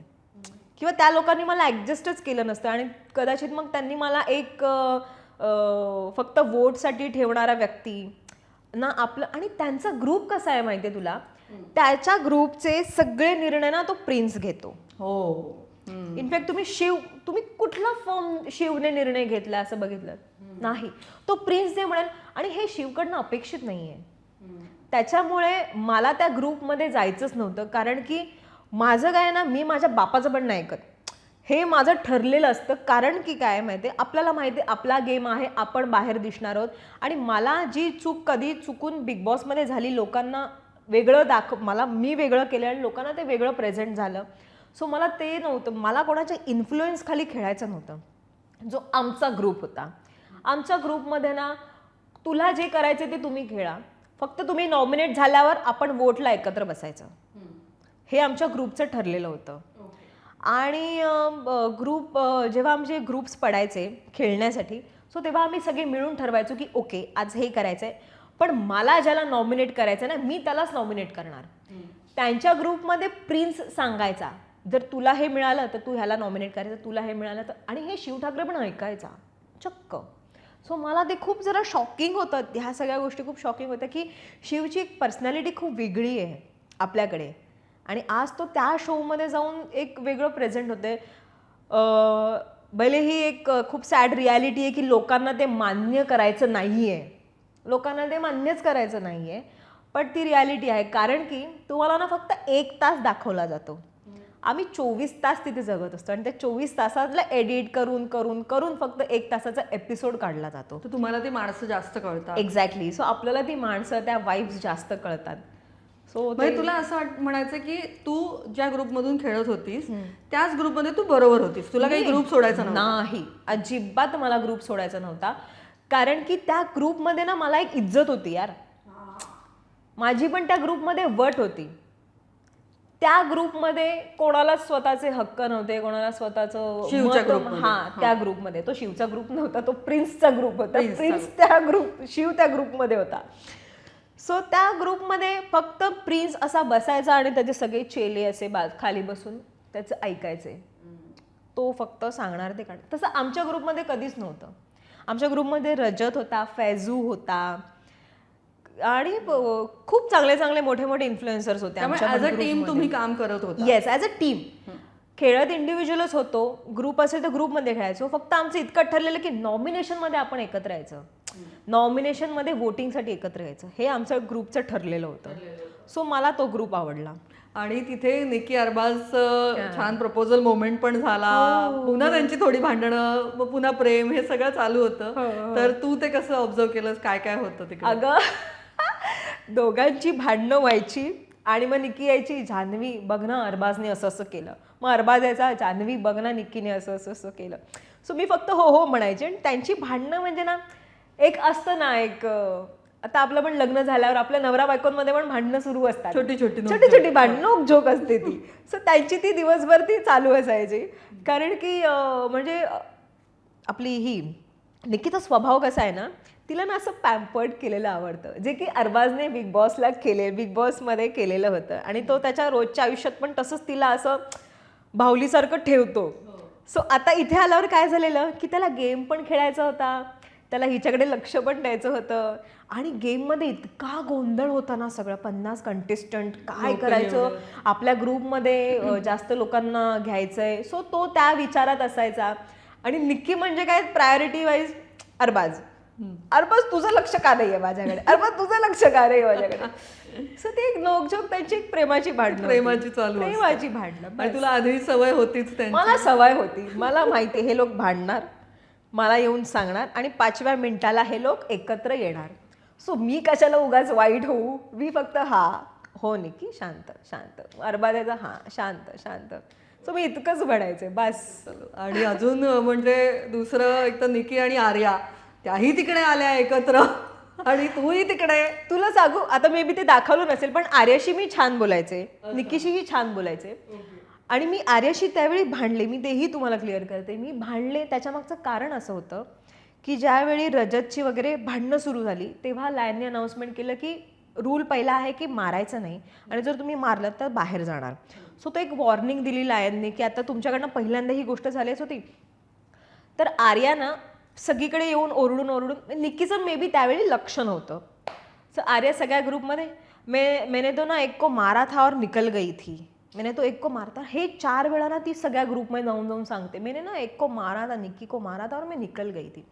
किंवा त्या लोकांनी मला ॲडजस्टच केलं नसतं आणि कदाचित मग त्यांनी मला एक फक्त वोटसाठी ठेवणारा व्यक्ती ना आपलं. आणि त्यांचा ग्रुप कसा आहे माहिती आहे तुला, त्याच्या ग्रुपचे सगळे निर्णय ना तो प्रिन्स घेतो. इनफॅक्ट तुम्ही कुठला फॉर्म शिवने निर्णय घेतला असं बघितलं नाही, तो प्रिन्स जे म्हणेल. आणि हे शिवकडनं अपेक्षित नाहीये. त्याच्यामुळे मला त्या ग्रुपमध्ये जायचंच नव्हतं, कारण की माझं काय ना, मी माझ्या बापाचं पण नाही ऐकत, हे माझं ठरलेलं असतं. कारण की काय माहिती, आपल्याला माहिती आपला गेम आहे, आपण बाहेर दिसणार आहोत. आणि मला जी चूक कधी चुकून बिग बॉसमध्ये झाली, लोकांना वेगळं मी वेगळं केलं आणि लोकांना ते वेगळं प्रेझेंट झालं. सो मला ते नव्हतं, मला कोणाच्या इन्फ्लुएन्स खाली खेळायचं नव्हतं. जो आमचा ग्रुप होता, आमच्या ग्रुपमध्ये ना तुला जे करायचं ते तुम्ही खेळा, फक्त तुम्ही नॉमिनेट झाल्यावर आपण वोटला एकत्र बसायचं, हे आमच्या ग्रुपचं ठरलेलं होतं. आणि जेव्हा आमचे ग्रुप्स पडायचे खेळण्यासाठी, सो तेव्हा आम्ही सगळे मिळून ठरवायचो की ओके आज हे करायचं आहे, पण मला ज्याला नॉमिनेट करायचं ना मी त्यालाच नॉमिनेट करणार. त्यांच्या ग्रुपमध्ये प्रिन्स सांगायचा, जर तुला हे मिळालं तर तू ह्याला नॉमिनेट करायचं, तुला हे मिळालं तर. आणि हे शिव ठाकरे पण ऐकायचा चक्क. सो मला ते खूप जरा शॉकिंग होतं, ह्या सगळ्या गोष्टी खूप शॉकिंग होत्या की शिवची एक पर्सनॅलिटी खूप वेगळी आहे आपल्याकडे आणि आज तो त्या शोमध्ये जाऊन एक वेगळं प्रेझेंट होते. भले ही एक खूप सॅड रियालिटी आहे की लोकांना ते मान्य करायचं नाही आहे, लोकांना ते मान्यच करायचं नाही आहे, पण ती रियालिटी आहे. कारण की तुम्हाला ना फक्त 1 तास दाखवला जातो, आम्ही 24 तास तिथे जगत असतो आणि त्या 24 तासातला एडिट करून करून करून फक्त 1 तासाचा एपिसोड काढला जातो. तर तुम्हाला ती माणसं जास्त कळतात. एक्झॅक्टली. सो आपल्याला ती माणसं, त्या वाईब्स जास्त कळतात. सो म्हणजे तुला असं म्हणायचं की तू ज्या ग्रुपमधून खेळत होतीस त्याच ग्रुपमध्ये तू बरोबर होतीस, तुला काही ग्रुप सोडायचा नाही, अजिबात मला ग्रुप सोडायचा नव्हता. कारण की त्या ग्रुपमध्ये ना मला एक इज्जत होती यार, माझी पण त्या ग्रुपमध्ये वट होती. त्या ग्रुपमध्ये कोणाला स्वतःचे हक्क नव्हते, कोणाला स्वतःचं त्या ग्रुपमध्ये. तो शिवचा ग्रुप नव्हता, तो प्रिन्सचा ग्रुप होता. शिव त्या ग्रुपमध्ये होता. सो त्या ग्रुपमध्ये फक्त प्रिन्स असा बसायचा आणि त्याचे सगळे चेले असे खाली बसून त्याचं ऐकायचे, तो फक्त सांगणार ते काढ. तसं आमच्या ग्रुपमध्ये कधीच नव्हतं. आमच्या ग्रुपमध्ये रजत होता, फैजू होता आणि खूप चांगले चांगले मोठे मोठे इन्फ्लुएन्सर्स होते. ॲज अ टीम तुम्ही काम करत होता. Yes, as a team. खेळत इंडिव्हिज्युअलच होतो, ग्रुप असेल तर ग्रुपमध्ये खेळायचो. फक्त आमचं इतकं ठरलेलं की नॉमिनेशनमध्ये आपण एकत्र यायचं, नॉमिनेशनमध्ये वोटिंगसाठी एकत्र यायचं, हे आमचं ग्रुपचं ठरलेलं होतं. सो मला तो ग्रुप आवडला. आणि तिथे निकी अरबाज छान प्रपोजल मोमेंट पण झाला, पुन्हा त्यांची थोडी भांडणं, मग पुन्हा प्रेम, हे सगळं चालू होतं. तर तू ते कसं ऑब्झर्व केलंस, काय काय होतं तिकडे? अगं दोघांची भांडणं व्हायची आणि मग निकी यायची, जान्हवी बघ ना अरबाजने असं असं केलं. मग अरबाज यायचा, जान्हवी बघ ना निकीने असं असं असं केलं. सो मी फक्त हो हो म्हणायचे. आणि त्यांची भांडणं म्हणजे ना, एक असतं ना, एक आता आपलं पण लग्न झाल्यावर आपल्या नवरा बायकोंमध्ये पण भांडणं सुरू असतात, छोटी छोटी भांडणं, नोक झोक असते ती. सो त्यांची ती दिवसभर ती चालू असायची. कारण की म्हणजे आपली ही निकीचा स्वभाव कसा आहे ना, तिला ना असं पॅम्पर्ड केलेलं आवडतं, जे की अरबाजने बिग बॉसमध्ये केलेलं होतं. आणि तो त्याच्या रोजच्या आयुष्यात पण तसंच तिला असं बाहुलीसारखं ठेवतो. सो आता इथे आल्यावर काय झालेलं की त्याला गेम पण खेळायचा होता, त्याला हिच्याकडे लक्ष पण द्यायचं होतं. आणि गेममध्ये इतका गोंधळ होता ना, सगळं 50 कंटेस्टंट, काय करायचं, आपल्या ग्रुपमध्ये जास्त लोकांना घ्यायचंय. सो तो त्या विचारात असायचा. आणि निक्की म्हणजे काय, प्रायोरिटी वाईज अरबाज तुझं लक्ष का नाही आहे माझ्याकडे, अरबाज तुझं लक्ष का नाही माझ्याकडे. सो ते एक नोकझोक, त्यांची एक प्रेमाची भांडणं, प्रेमाची भांडणं. आणि तुला आधी सवय होतीच त्यांची. मला सवय होती, मला माहिती हे लोक भांडणार, मला येऊन सांगणार आणि 5व्या मिनिटाला हे लोक एकत्र येणार. सो मी कशाला उगाच वाईट होऊ, मी फक्त हो निकी शांत शांत, अरबाजाचा शांत शांत. सो मी इतकंच म्हणायचे बस. आणि अजून म्हणजे दुसरं एक तर निकी आणि आर्या, त्याही तिकडे आल्या एकत्र आणि तूही तिकडे. तुला सांगू, आता मे बी ते दाखवलं नसेल, पण आर्याशी मी छान बोलायचे, निकीशीही छान बोलायचे. आणि मी आर्याशी त्यावेळी भांडले, मी तेही तुम्हाला क्लिअर करते. मी भांडले त्याच्यामागचं कारण असं होतं की ज्यावेळी रजतची वगैरे भांडणं सुरू झाली, तेव्हा लायनने अनाऊन्समेंट केलं की रूल पहिला आहे की मारायचं नाही, आणि जर तुम्ही मारलं तर बाहेर जाणार. सो तो एक वॉर्निंग दिली लायनने की आता तुमच्याकडनं पहिल्यांदा ही गोष्ट झालीच होती. तर आर्यानं सगळीकडे येऊन ओरडून, निक्कीचं मे बी त्यावेळी लक्ष नव्हतं. सो आर्या सगळ्या ग्रुपमध्ये मैंने तो ना एक को मारा था और निकल गई थी, मैंने तो एक को मारता, हे 4 वेळा ना ती सगळ्या ग्रुपमध्ये जाऊन सांगते, मैंने ना एक को मारा था, निक्की को मारा था और मैं निकल गई थी.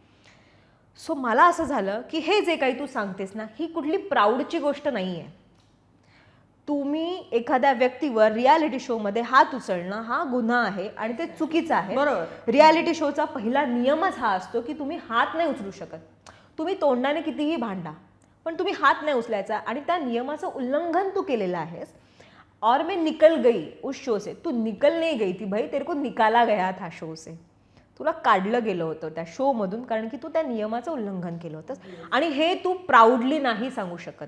सो मला असं झालं की हे जे काही तू सांगतेस ना, ही कुठली प्राऊडची गोष्ट नाही आहे. तुम्ही एखाद्या व्यक्तीवर रियालिटी शोमध्ये हात उचलणं हा गुन्हा आहे आणि ते चुकीचं आहे. बरोबर. रियालिटी शोचा पहिला नियमच हा असतो की तुम्ही हात नाही उचलू शकत. तुम्ही तोंडाने कितीही भांडा, पण तुम्ही हात नाही उचलायचा. आणि त्या नियमाचं उल्लंघन तू केलेलं आहेस. और मैं निकल गई उस शो से, तू निकल नहीं गई थी भाई, तेरे को निकाला गया था शो से. तुला काढलं गेलं होतं त्या शोमधून, कारण की तू त्या नियमाचं उल्लंघन केलं होतंस. आणि हे तू प्राऊडली नाही सांगू शकत.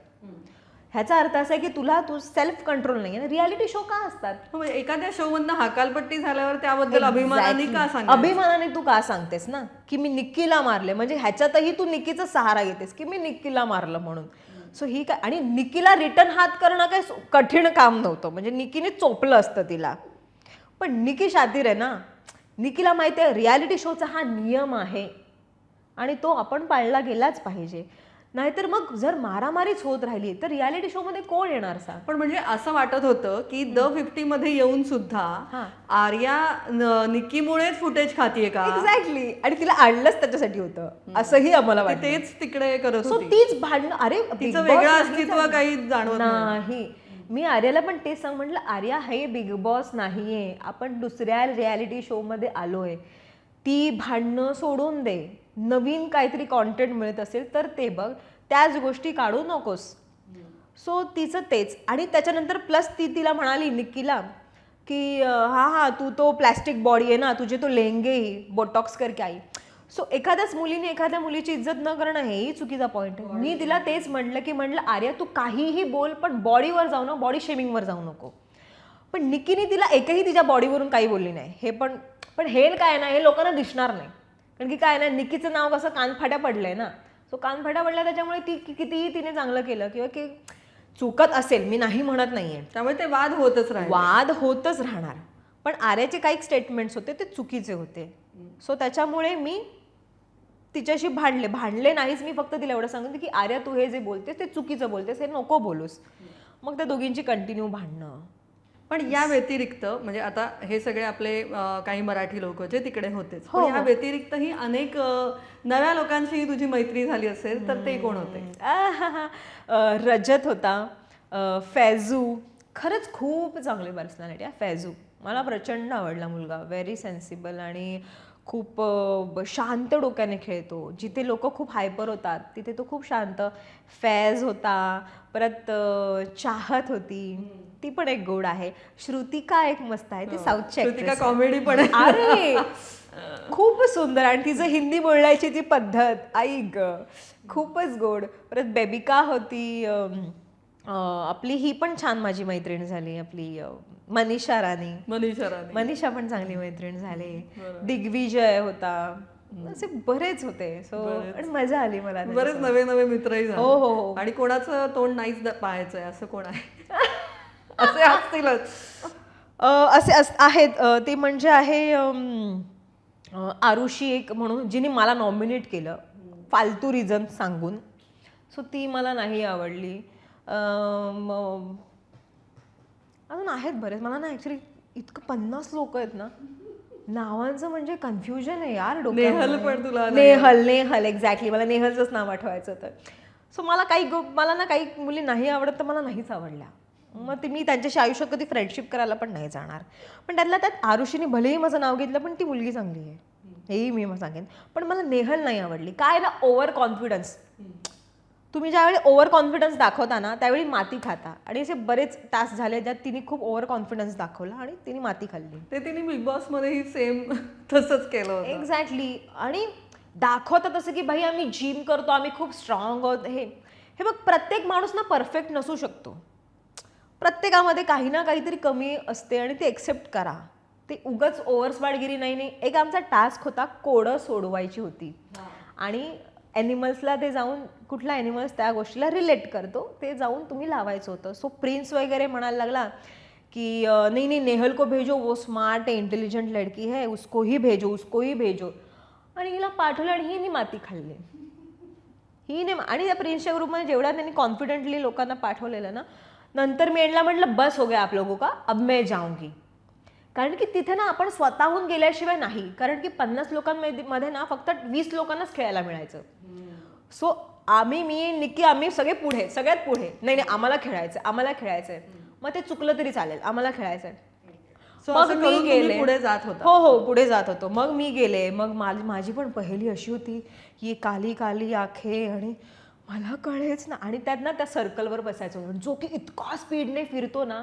ह्याचा अर्थ असा आहे की तू सेल्फ कंट्रोल नाही आहे. रियालिटी शो का असतात? एखाद्या शो मधनं हकालपट्टी झाल्यावर त्याबद्दल अभिमानाने का सांग, अभिमानाने तू का सांगतेस ना की मी निक्कीला मारले, म्हणजे ह्याच्यातही तू निक्कीचा सहारा घेतेस की मी निक्कीला मारलं म्हणून. सो ही काय, आणि निक्कीला रिटर्न हात करणं काही कठीण काम नव्हतं, म्हणजे निक्कीने चोपलं असतं तिला. पण निक्की शातीर आहे ना, निक्कीला माहिती आहे रियालिटी शोचा हा नियम आहे आणि तो आपण पाळला गेलाच पाहिजे. नाहीतर मग जर मारामारीच होत राहिली तर रियालिटी शो मध्ये कोण येणार सांग? पण म्हणजे असं वाटत होतं की द 50 मध्ये येऊन सुद्धा आर्या निक्कीमुळेच फुटेज खातीये का? एक्झॅक्टली. आणि तिला आणलंच त्याच्यासाठी होतं असंही आम्हाला ती वाटतं. तेच तिकडे करत सो होती. तीच भांडणं. अरे Big तिचं Boss वेगळं नाही अस्तित्व झालं. काही जाणवत नाही. मी आर्याला पण तेच सांग म्हटलं, आर्या हे बिग बॉस नाहीये, आपण दुसऱ्या रियालिटी शो मध्ये आलोय. ती भांडणं सोडून दे, नवीन काहीतरी कॉन्टेंट मिळत असेल तर ते बघ, त्याच गोष्टी काढू नकोस. सो तिचं तेच. आणि त्याच्यानंतर प्लस ती तिला म्हणाली निक्कीला की हा तू तो प्लॅस्टिक बॉडी आहे ना, तुझे तो लेंगे ही बोटॉक्स करके आई. सो एखाद्याच मुलीने एखाद्या मुलीची इज्जत न करणं हेही चुकीचा पॉईंट आहे. मी तिला तेच म्हटलं आर्या तू काहीही बोल पण बॉडीवर जाऊ नको, बॉडी शेमिंगवर जाऊ नको. पण निक्कीने तिला एकही तिच्या बॉडीवरून काही बोलली नाही. हे पण हे काय ना, हे लोकांना दिसणार नाही. कारण की काय ना, निक्कीचं नाव कसं कानफाट्या पडलंय ना. सो कानफाट्या पडल्या त्याच्यामुळे ती कितीही तिने चांगलं केलं किंवा की चुकत असेल, मी नाही म्हणत नाहीये, त्यामुळे ते वाद होतच राहिले. वाद होतच राहणार. पण आर्याचे काही स्टेटमेंट्स होते ते चुकीचे होते. सो त्याच्यामुळे मी तिच्याशी भांडले नाहीच. मी फक्त तिला एवढं सांगते की आर्या तू हे जे बोलतेस ते चुकीचं बोलतेस, हे नको बोलूस. मग त्या दोघींची कंटिन्यू भांडणं. पण या व्यतिरिक्त म्हणजे आता हे सगळे आपले काही मराठी लोक जे तिकडे होतेच, पण या व्यतिरिक्त ही अनेक नव्या लोकांशी तुझी मैत्री झाली असेल तर ते कोण होते? रजत होता, फैजू. खरंच खूप चांगली पर्सनॅलिटी आहे फैजू. मला प्रचंड आवडला मुलगा. व्हेरी सेन्सिबल आणि खूप शांत डोक्याने खेळतो. जिथे लोक खूप हायपर होतात तिथे तो खूप शांत. फैज होता. परत चाहत होती, ती पण एक गोड आहे. श्रुतिका एक मस्त आहे, ती साऊथची श्रुतिका कॉमेडी पण आहे. अरे खूप सुंदर. आणि तिचं हिंदी बोलण्याची ती पद्धत, आई ग, खूपच गोड. परत बेबिका होती. आपली ही पण छान माझी मैत्रीण झाली, आपली मनीषा राणी. मनीषा पण चांगली मैत्रीण झाली. दिग्विजय होता. असे बरेच होते. सो आणि मजा आली मला. बरेच नवे नवे मित्रही झाले. हो. आणि कोणाचं तोंड नाहीच पाहायचंय असं कोण आहे? असे असतीलच. असे आहेत. ते म्हणजे आहे आरुषी एक म्हणून, जिने मला नॉमिनेट केलं फालतू रिझन सांगून. सो ती मला नाही आवडली. अजून आहेत बरेच. मला ना ऍक्च्युली इतकं 50 लोक आहेत ना, नावांचं म्हणजे कन्फ्युजन आहे यार डोक्यात. नेहल पण तुला? नेहल एक्झॅक्टली. मला नेहलचंच नाव आठवायचं होतं. सो मला ना काही मुली नाही आवडत तर मला नाहीच आवडल्या. मग मी त्यांच्याशी आयुष्यात कधी फ्रेंडशिप करायला पण नाही जाणार. पण त्यातल्या त्यात आरुषीने भलेही माझं नाव घेतलं पण ती मुलगी चांगली आहे, हेही मी सांगेन. पण मला नेहल नाही आवडली. काय ना, ओव्हर कॉन्फिडन्स. तुम्ही ज्यावेळी ओव्हर कॉन्फिडन्स दाखवता ना त्यावेळी माती खाता. आणि असे बरेच टास्क झाले ज्यात तिने खूप ओव्हर कॉन्फिडन्स दाखवला आणि तिने माती खाल्ली. ते तिने बिग बॉस मध्येही सेम तसंच केलं होतं. एक्झॅक्टली. आणि दाखवतात तसं की भाई आम्ही जिम करतो, आम्ही खूप स्ट्रॉंग आहोत. हे बघ, प्रत्येक माणूस ना परफेक्ट नसू शकतो. प्रत्येकामध्ये काही ना काहीतरी कमी असते आणि ते एक्सेप्ट करा. ते उगाच ओव्हरस्मार्टगिरी नाही. एक आमचा टास्क होता, कोडं सोडवायची होती. आणि ॲनिमल्सला ते जाऊन, कुठला ॲनिमल्स त्या गोष्टीला रिलेट करतो ते जाऊन तुम्ही लावायचं होतं. सो प्रिन्स वगैरे म्हणायला लागला की नहीं नेहल को भेजो, वो स्मार्ट है, इंटेलिजंट लड़की है, उसको ही भेजो. आणि हिला पाठवलं आणि हिने माती खाल्ली. आणि त्या प्रिन्सच्या ग्रुपमध्ये जेवढ्या त्यांनी कॉन्फिडेंटली लोकांना पाठवलेलं ना, नंतर मी एंडला म्हटलं बस हो गया आप लोगों का, अब मैं जाऊंगी. कारण की तिथे ना आपण स्वतःहून गेल्याशिवाय नाही. कारण की 50 लोकांमध्ये ना फक्त 20 लोकांनाच खेळायला मिळायचं. सो मी निक्की आम्ही सगळ्यात पुढे. नाही आम्हाला खेळायचंय. मग ते चुकलं तरी चालेल, आम्हाला खेळायचंय. मग मी गेले, पुढे जात होता. हो पुढे जात होतो. मग मी गेले. मग माझी पण पहिली अशी होती की काली काली आखे आणि मला कळेच ना. आणि त्यात ना त्या सर्कलवर बसायचं जो की इतका स्पीडने फिरतो ना.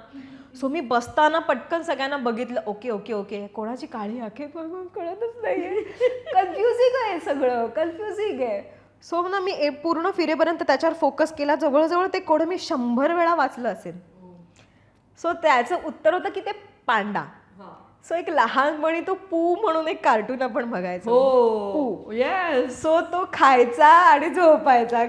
सो मी बसताना पटकन सगळ्यांना बघितलं. ओके कोणाची काळी आखे कळतच नाहीये. कन्फ्युजिंग आहे. सो ना मी पूर्ण फिरेपर्यंत त्याच्यावर फोकस केला. जवळजवळ ते कोड मी 100 वेळा वाचलं असेल. सो त्याचं उत्तर होतं की ते पांडा. सो एक लहानपणी तो पू म्हणून एक कार्टून आपण बघायचो. पू. येस. सो तो खायचा आणि झोपायचा.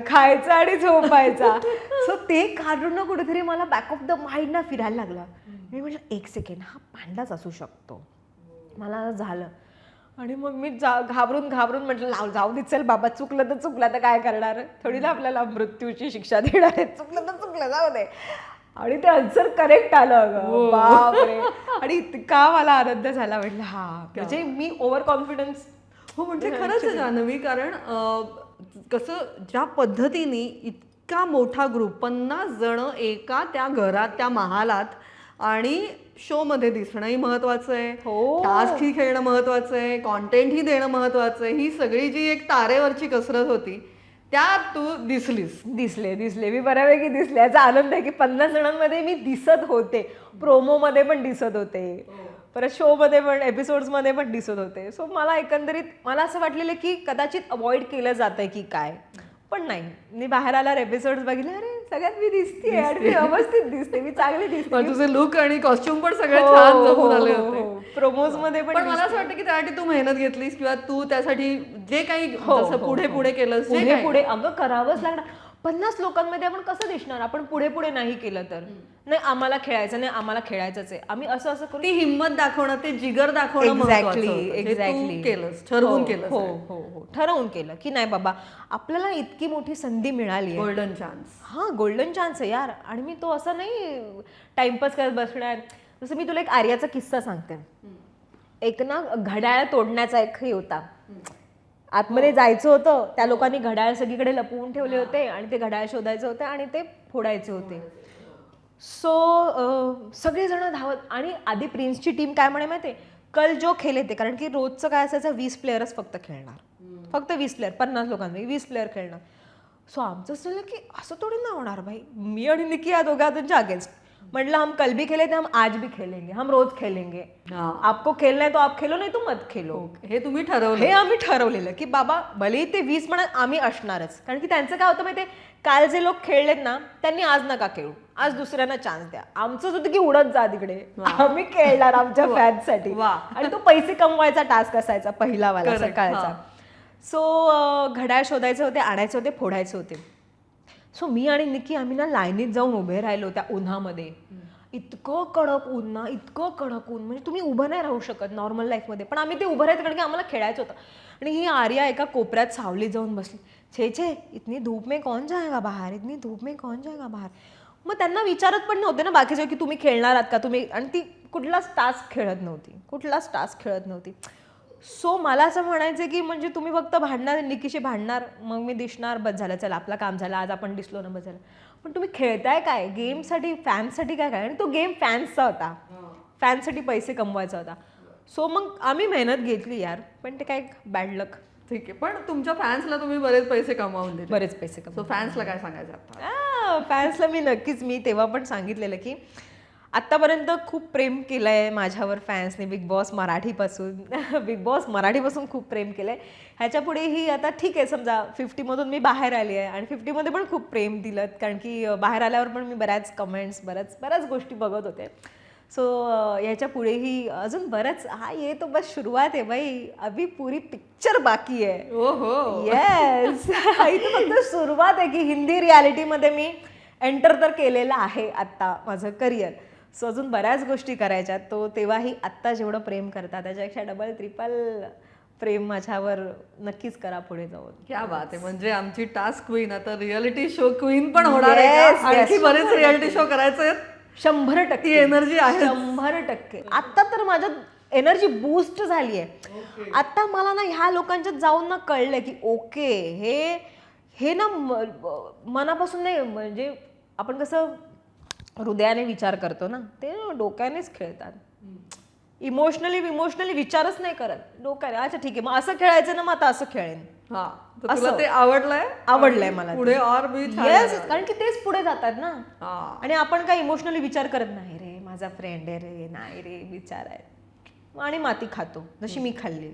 सो ते कार्टून ना कुठेतरी मला बॅक ऑफ द माइंड ना फिरायला लागला. मी म्हटलं एक सेकंड, हा पांडाच असू शकतो. मला झालं. आणि मग मी घाबरून म्हटलं जाऊ दे चल बाबा, चुकलं तर काय करणार, थोडी ना आपल्याला मृत्यूची शिक्षा देणार आहे, चुकलं तर चुकलं, जाऊ दे. आणि ते आन्सर करेक्ट आलं अगं, बापरे. आणि इतका मला आनंद झाला, म्हटलं हा म्हणजे मी ओव्हर कॉन्फिडन्स. हो म्हणजे खरंच आहे जान्हवी, कारण कसं ज्या पद्धतीने इतका मोठा ग्रुप 50 जण एका त्या घरात त्या महालात आणि शो मध्ये दिसणंही महत्वाचं आहे, टास्क ही खेळणं महत्वाचं आहे, कॉन्टेंट ही देणं महत्वाचं आहे, ही सगळी जी एक तारेवरची कसरत होती त्यात तू दिसले मी बऱ्यापैकी दिसले. याचा आनंद आहे की 50 जणांमध्ये मी दिसत होते, प्रोमो मध्ये पण दिसत होते, परत शो मध्ये पण, एपिसोड्स मध्ये पण दिसत होते. सो मला एकंदरीत मला असं वाटलेलं की कदाचित अवॉइड केलं जातंय की काय, पण नाही. मी बाहेर आल्यावर एपिसोड बघितले, अरे सगळ्यात मी दिसते आणि मी व्यवस्थित दिसते, मी चांगली दिसते. तुझे लुक आणि कॉस्ट्युम पण सगळे छान जमून आले होते प्रोमोज मध्ये पण. मला असं वाटतं की त्यासाठी तू मेहनत घेतलीस किंवा तू त्यासाठी जे काही पुढे केलंस, पुढे अगं करावंच लागणार. 50 लोकांमध्ये आपण कसं दिसणार, आपण पुढे नाही केलं तर. नाही आम्हाला खेळायचं, नाही आम्हाला खेळायचंच आहे, आम्ही असं करू. ती हिंमत दाखवणं, ते जिगर दाखवणं एक्झॅक्टली केलंस, ठरवून केलं. हो ठरवून केलं की नाही बाबा आपल्याला इतकी मोठी संधी मिळाली आहे, गोल्डन चान्स. हा गोल्डन चान्स आहे यार. आणि मी तो असं नाही टाइमपास करत बसणार. जसं मी तुला एक आर्याचा किस्सा सांगते. एक ना घड्याळ तोडण्याचा एक हे होता, आतमध्ये जायचं होतं, त्या लोकांनी घड्याळ सगळीकडे लपवून ठेवले होते आणि ते घड्याळ शोधायचे होते आणि ते फोडायचे होते. सो सगळेजण धावत. आणि आधी प्रिन्सची टीम काय म्हणे माहिती, कल जो खेले ते, कारण की रोजचं काय असायचं 20 प्लेयरच फक्त खेळणार, फक्त 20 प्लेयर, 50 लोकांपैकी 20 प्लेयर खेळणार. सो आमचं असं की असं थोडी ना होणार भाई. मी आणि निकी या दोघांच्या अगेन्स्ट म्हटलं, हम कल भी खेले थे, हम आज भी खेलेंगे, हम रोज खेलेंगे. आपको खेलना है तो आप खेलो, नाही तो मत खेलो. हे तुम्ही ठरवलं. हे आम्ही ठरवलेलं की बाबा भले ते 20 म्हणत आम्ही असणारच. कारण की त्यांचं काय होतं माहितीये, काल जे लोक खेळलेत ना त्यांनी आज नका खेळू, आज दुसऱ्यांना चान्स द्या. आमचं होतं की उडत जा तिकडे, आम्ही खेळणार आमच्या फॅन्ससाठी. आणि तो पैसे कमवायचा टास्क असायचा पहिला वाला सकाळचा. सो घड्याळ शोधायचे होते, आणायचे होते, फोडायचे होते. सो मी आणि निकी आम्ही ना लाईनीत जाऊन उभे राहिलो त्या उन्हामध्ये. इतकं कडक ऊन ना, इतकं कडक ऊन, म्हणजे तुम्ही उभं नाही राहू शकत नॉर्मल लाईफमध्ये, पण आम्ही ते उभं राहायचं कारण की आम्हाला खेळायचं होतं. आणि ही आर्या एका कोपऱ्यात सावली जाऊन बसली. छे इतनी धूप में कौन जाएगा बाहेर, इतनी धूप में कौन जाएगा बाहेर. मग त्यांना विचारत पण नव्हते ना बाकीचे की तुम्ही खेळणार आहात का तुम्ही, आणि ती कुठलाच टास्क खेळत नव्हती. सो मला असं म्हणायचं की म्हणजे तुम्ही फक्त भांडणार, निकीशी भांडणार, मग मी दिसणार, बस झालं, चला आपलं काम झालं, आज आपण दिसलो ना, बस झालं. पण तुम्ही खेळताय काय, गेमसाठी, फॅन्ससाठी काय. आणि तो गेम फॅन्सचा होता, फॅन्ससाठी पैसे कमवायचा होता. सो मग आम्ही मेहनत घेतली यार, पण ते काय बॅड लक. ठीक आहे, पण तुमच्या फॅन्सला तुम्ही बरेच पैसे कमावून दिले. बरेच पैसे कमवून. सो फॅन्सला काय सांगायचं आता? फॅन्सला मी तेव्हा पण सांगितलेलं की आत्तापर्यंत खूप प्रेम केलं आहे माझ्यावर फॅन्सने, बिग बॉस मराठीपासून खूप प्रेम केलं आहे. ह्याच्या पुढेही आता ठीक आहे, समजा 50मधून मी बाहेर आली आहे आणि 50मध्ये पण खूप प्रेम दिलं, कारण की बाहेर आल्यावर पण मी बऱ्याच कमेंट्स, बऱ्याच गोष्टी बघत होते. सो ह्याच्या पुढेही अजून बरंच, हा ये तो बस सुरुवात आहे बाई, अभी पूरी पिक्चर बाकी आहे. ओहो येस, इथं फक्त सुरुवात आहे की हिंदी रियालिटीमध्ये मी एंटर तर केलेलं आहे आत्ता माझं करिअर. सो अजून बऱ्याच गोष्टी करायच्यात. तो तेव्हाही आत्ता जेवढं प्रेम करता त्याच्यापेक्षा डबल ट्रिपल प्रेम माझ्यावर नक्कीच करा पुढे जाऊन. क्या बात आहे. म्हणजे आमची टास्क क्वीन आता रियालिटी शो क्वीन पण होणार आहे. आणखी बरेच रियालिटी शो करायचे आहेत. 100% एनर्जी आहे. 100%. आता तर माझ्यात एनर्जी बूस्ट झाली आहे. आता मला ना ह्या लोकांच्यात जाऊन ना कळलंय की ओके, हे ना मनापासून नाही, म्हणजे आपण कसं हृदयाने विचार करतो ना, ते डोक्यानेच खेळतात. इमोशनली विचारच नाही करत, डोक्याने. अच्छा ठीक आहे, मग असं खेळायचं ना, मग आता असं खेळेन. तुला ते आवडलंय मला पुढे और भी. येस, कारण की तेच पुढे जातात ना. आणि आपण काय इमोशनली विचार करत नाही, रे माझा फ्रेंड आहे रे, नाही रे विचार आहे, आणि माती खातो जशी मी खाल्ली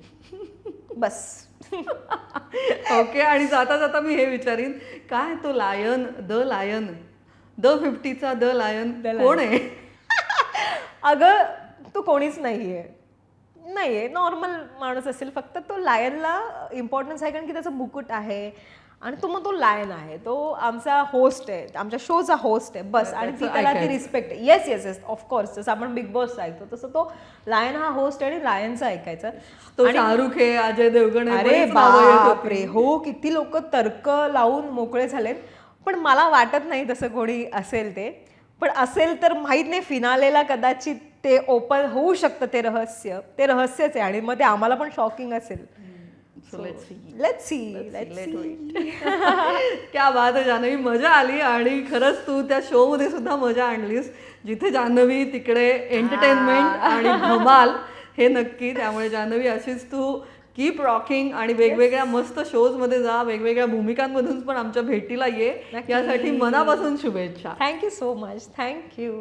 बस. ओके. आणि जाता जाता मी हे विचारीन, काय तो लायन, द 50चा द लायन कोण आहे? अगं तो कोणीच नाहीये, नॉर्मल माणूस असेल. फक्त तो लायनला इम्पॉर्टन्स आहे कारण की त्याचं मुकुट आहे आणि तो मग तो लायन आहे, तो आमचा होस्ट आहे, आमच्या शोचा होस्ट आहे बस. आणि ती त्याला ती respect. Yes yes yes of course, जसं आपण बिग बॉस ऐकतो तसं तो लायन हा होस्ट आहे आणि लायनचं ऐकायचं. तो शाहरुख आहे, अजय देवगण आहे, अरे बरीच नावं येत होती. बापरे हो, किती लोक तर्क लावून मोकळे झालेत. पण मला वाटत नाही तसं कोणी असेल ते, पण असेल तर माहीत नाही, फिनालेला कदाचित ते ओपन होऊ शकतं. ते रहस्यच आहे आणि मग ते आम्हाला पण शॉकिंग असेल. Let's see. क्या बात आहे जान्हवी, मजा आली. आणि खरंच तू त्या शो मध्ये सुद्धा मजा आणलीस. जिथे जान्हवी तिकडे एंटरटेनमेंट आणि धमाल हे नक्की. त्यामुळे जान्हवी अशीच तू कीप रॉकिंग आणि वेगवेगळ्या मस्त शोज मध्ये जा, वेगवेगळ्या भूमिकांमधून पण आमच्या भेटीला ये, यासाठी मनापासून शुभेच्छा. Thank you so much. थँक्यू.